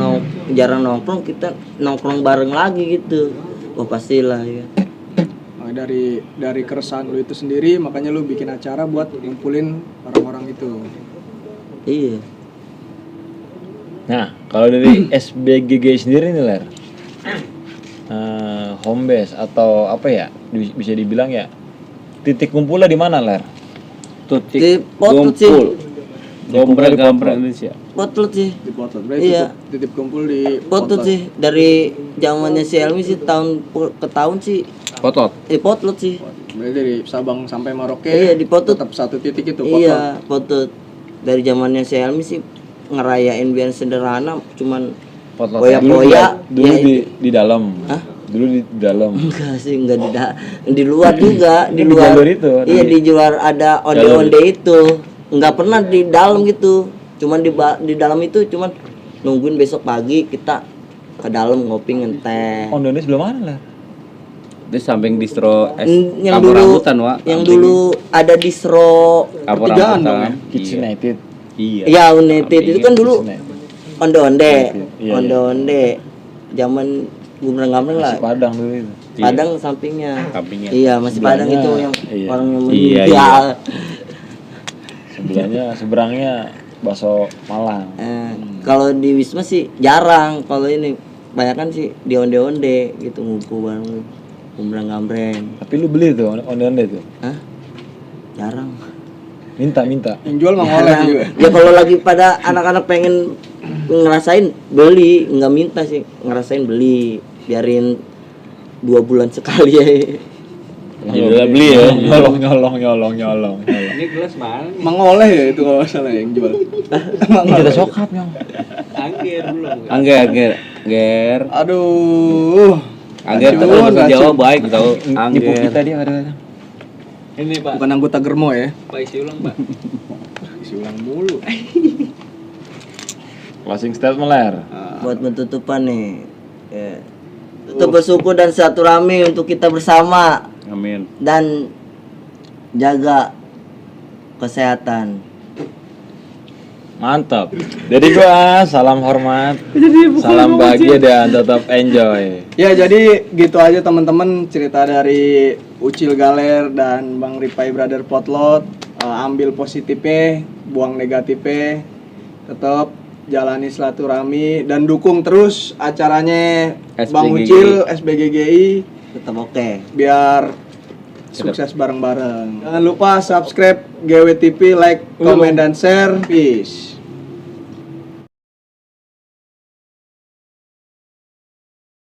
jarang nongkrong, kita nongkrong bareng lagi gitu. Oh pastilah ya. Nah, dari keresahan lu itu sendiri makanya lu bikin acara buat ngumpulin orang-orang itu. Iya. Nah, kalau dari SBGG sendiri nih Ler, home base atau apa ya bisa dibilang ya titik kumpulnya di mana Ler? Di Potlot sih. Gombrang Gambreng Indonesia. Potlot sih. Di Potlot. Berarti Iya. titip kumpul di Potlot sih dari zamannya si Elmi sih tahun ke tahun sih Potot. Potlot sih. Berarti dari Sabang sampai Merauke. Iya, di Potlot. Tetap satu titik itu Potlot. Iya, Potlot. Dari zamannya si Elmi sih ngerayain biar sederhana cuman Potot. poya-poya Dulu ya, di dalam. Hah? Dulu di dalam. enggak sih enggak di luar juga di Di luar jalur itu, iya di- di luar ada onde-onde itu enggak pernah di dalam gitu cuman di dalam itu cuman nungguin besok pagi kita ke dalam ngopi ngenteh Indonesia belum ada Ler. Itu samping distro es yang Kampung dulu Rambutan, Wak. yang dulu ada distro Kampung Pertigaan dong Rambutan. Kids Iya. United. Iya. ya United itu kan dulu Kids United. onde-onde Iya, onde-onde zaman Gumrang-gamreng lah Masih Padang dulu itu. Padang sampingnya Sampingnya. iya masih Padang Sebelahnya, itu yang iya. orang yang Iya, meninggal. Sebelahnya seberangnya bakso Malang. Kalau di Wisma sih jarang. Kalau ini banyak kan sih di onde-onde gitu ngumpul bareng Gumbrang-gambreng. Tapi lu beli tuh onde-onde tuh. Hah? Jarang. Minta. Yang jual Mang Oleh Jarang. juga. Ya kalau lagi pada anak-anak pengen ngerasain beli, nggak minta sih, ngerasain beli. Biarin 2 bulan sekali ya. Ya udah beli ya. Nyolong. Ini gelas mana? Mang Oleh ya itu kalau nggak salah yang jual. Ini kita sokap nyong. Angger. Aduh. Angger Racun, kalau bahasa racun. Jawa baik tahu. Nipu Angger. kita dia kadang-kadang. Ini Pak, Bukan anggota Germo ya. Pak isi ulang Pak. Isi ulang mulu. Closing statement Ler. Buat penutupan nih. Ya. Tetap bersyukur dan silaturahmi untuk kita bersama Amin. dan jaga kesehatan. Mantap. Jadi gua salam hormat, salam bahagia dan tetap enjoy. Ya jadi gitu aja teman-teman cerita dari Ucil Galer dan Bang Ripai Brother Potlot. Ambil positifnya, buang negatifnya. Tetap jalani silaturahmi dan dukung terus acaranya Bang SBGGI. Ucil SBGGI Tetap oke. biar sukses bareng-bareng. Jangan lupa subscribe GWTV, like, comment dan share. Peace.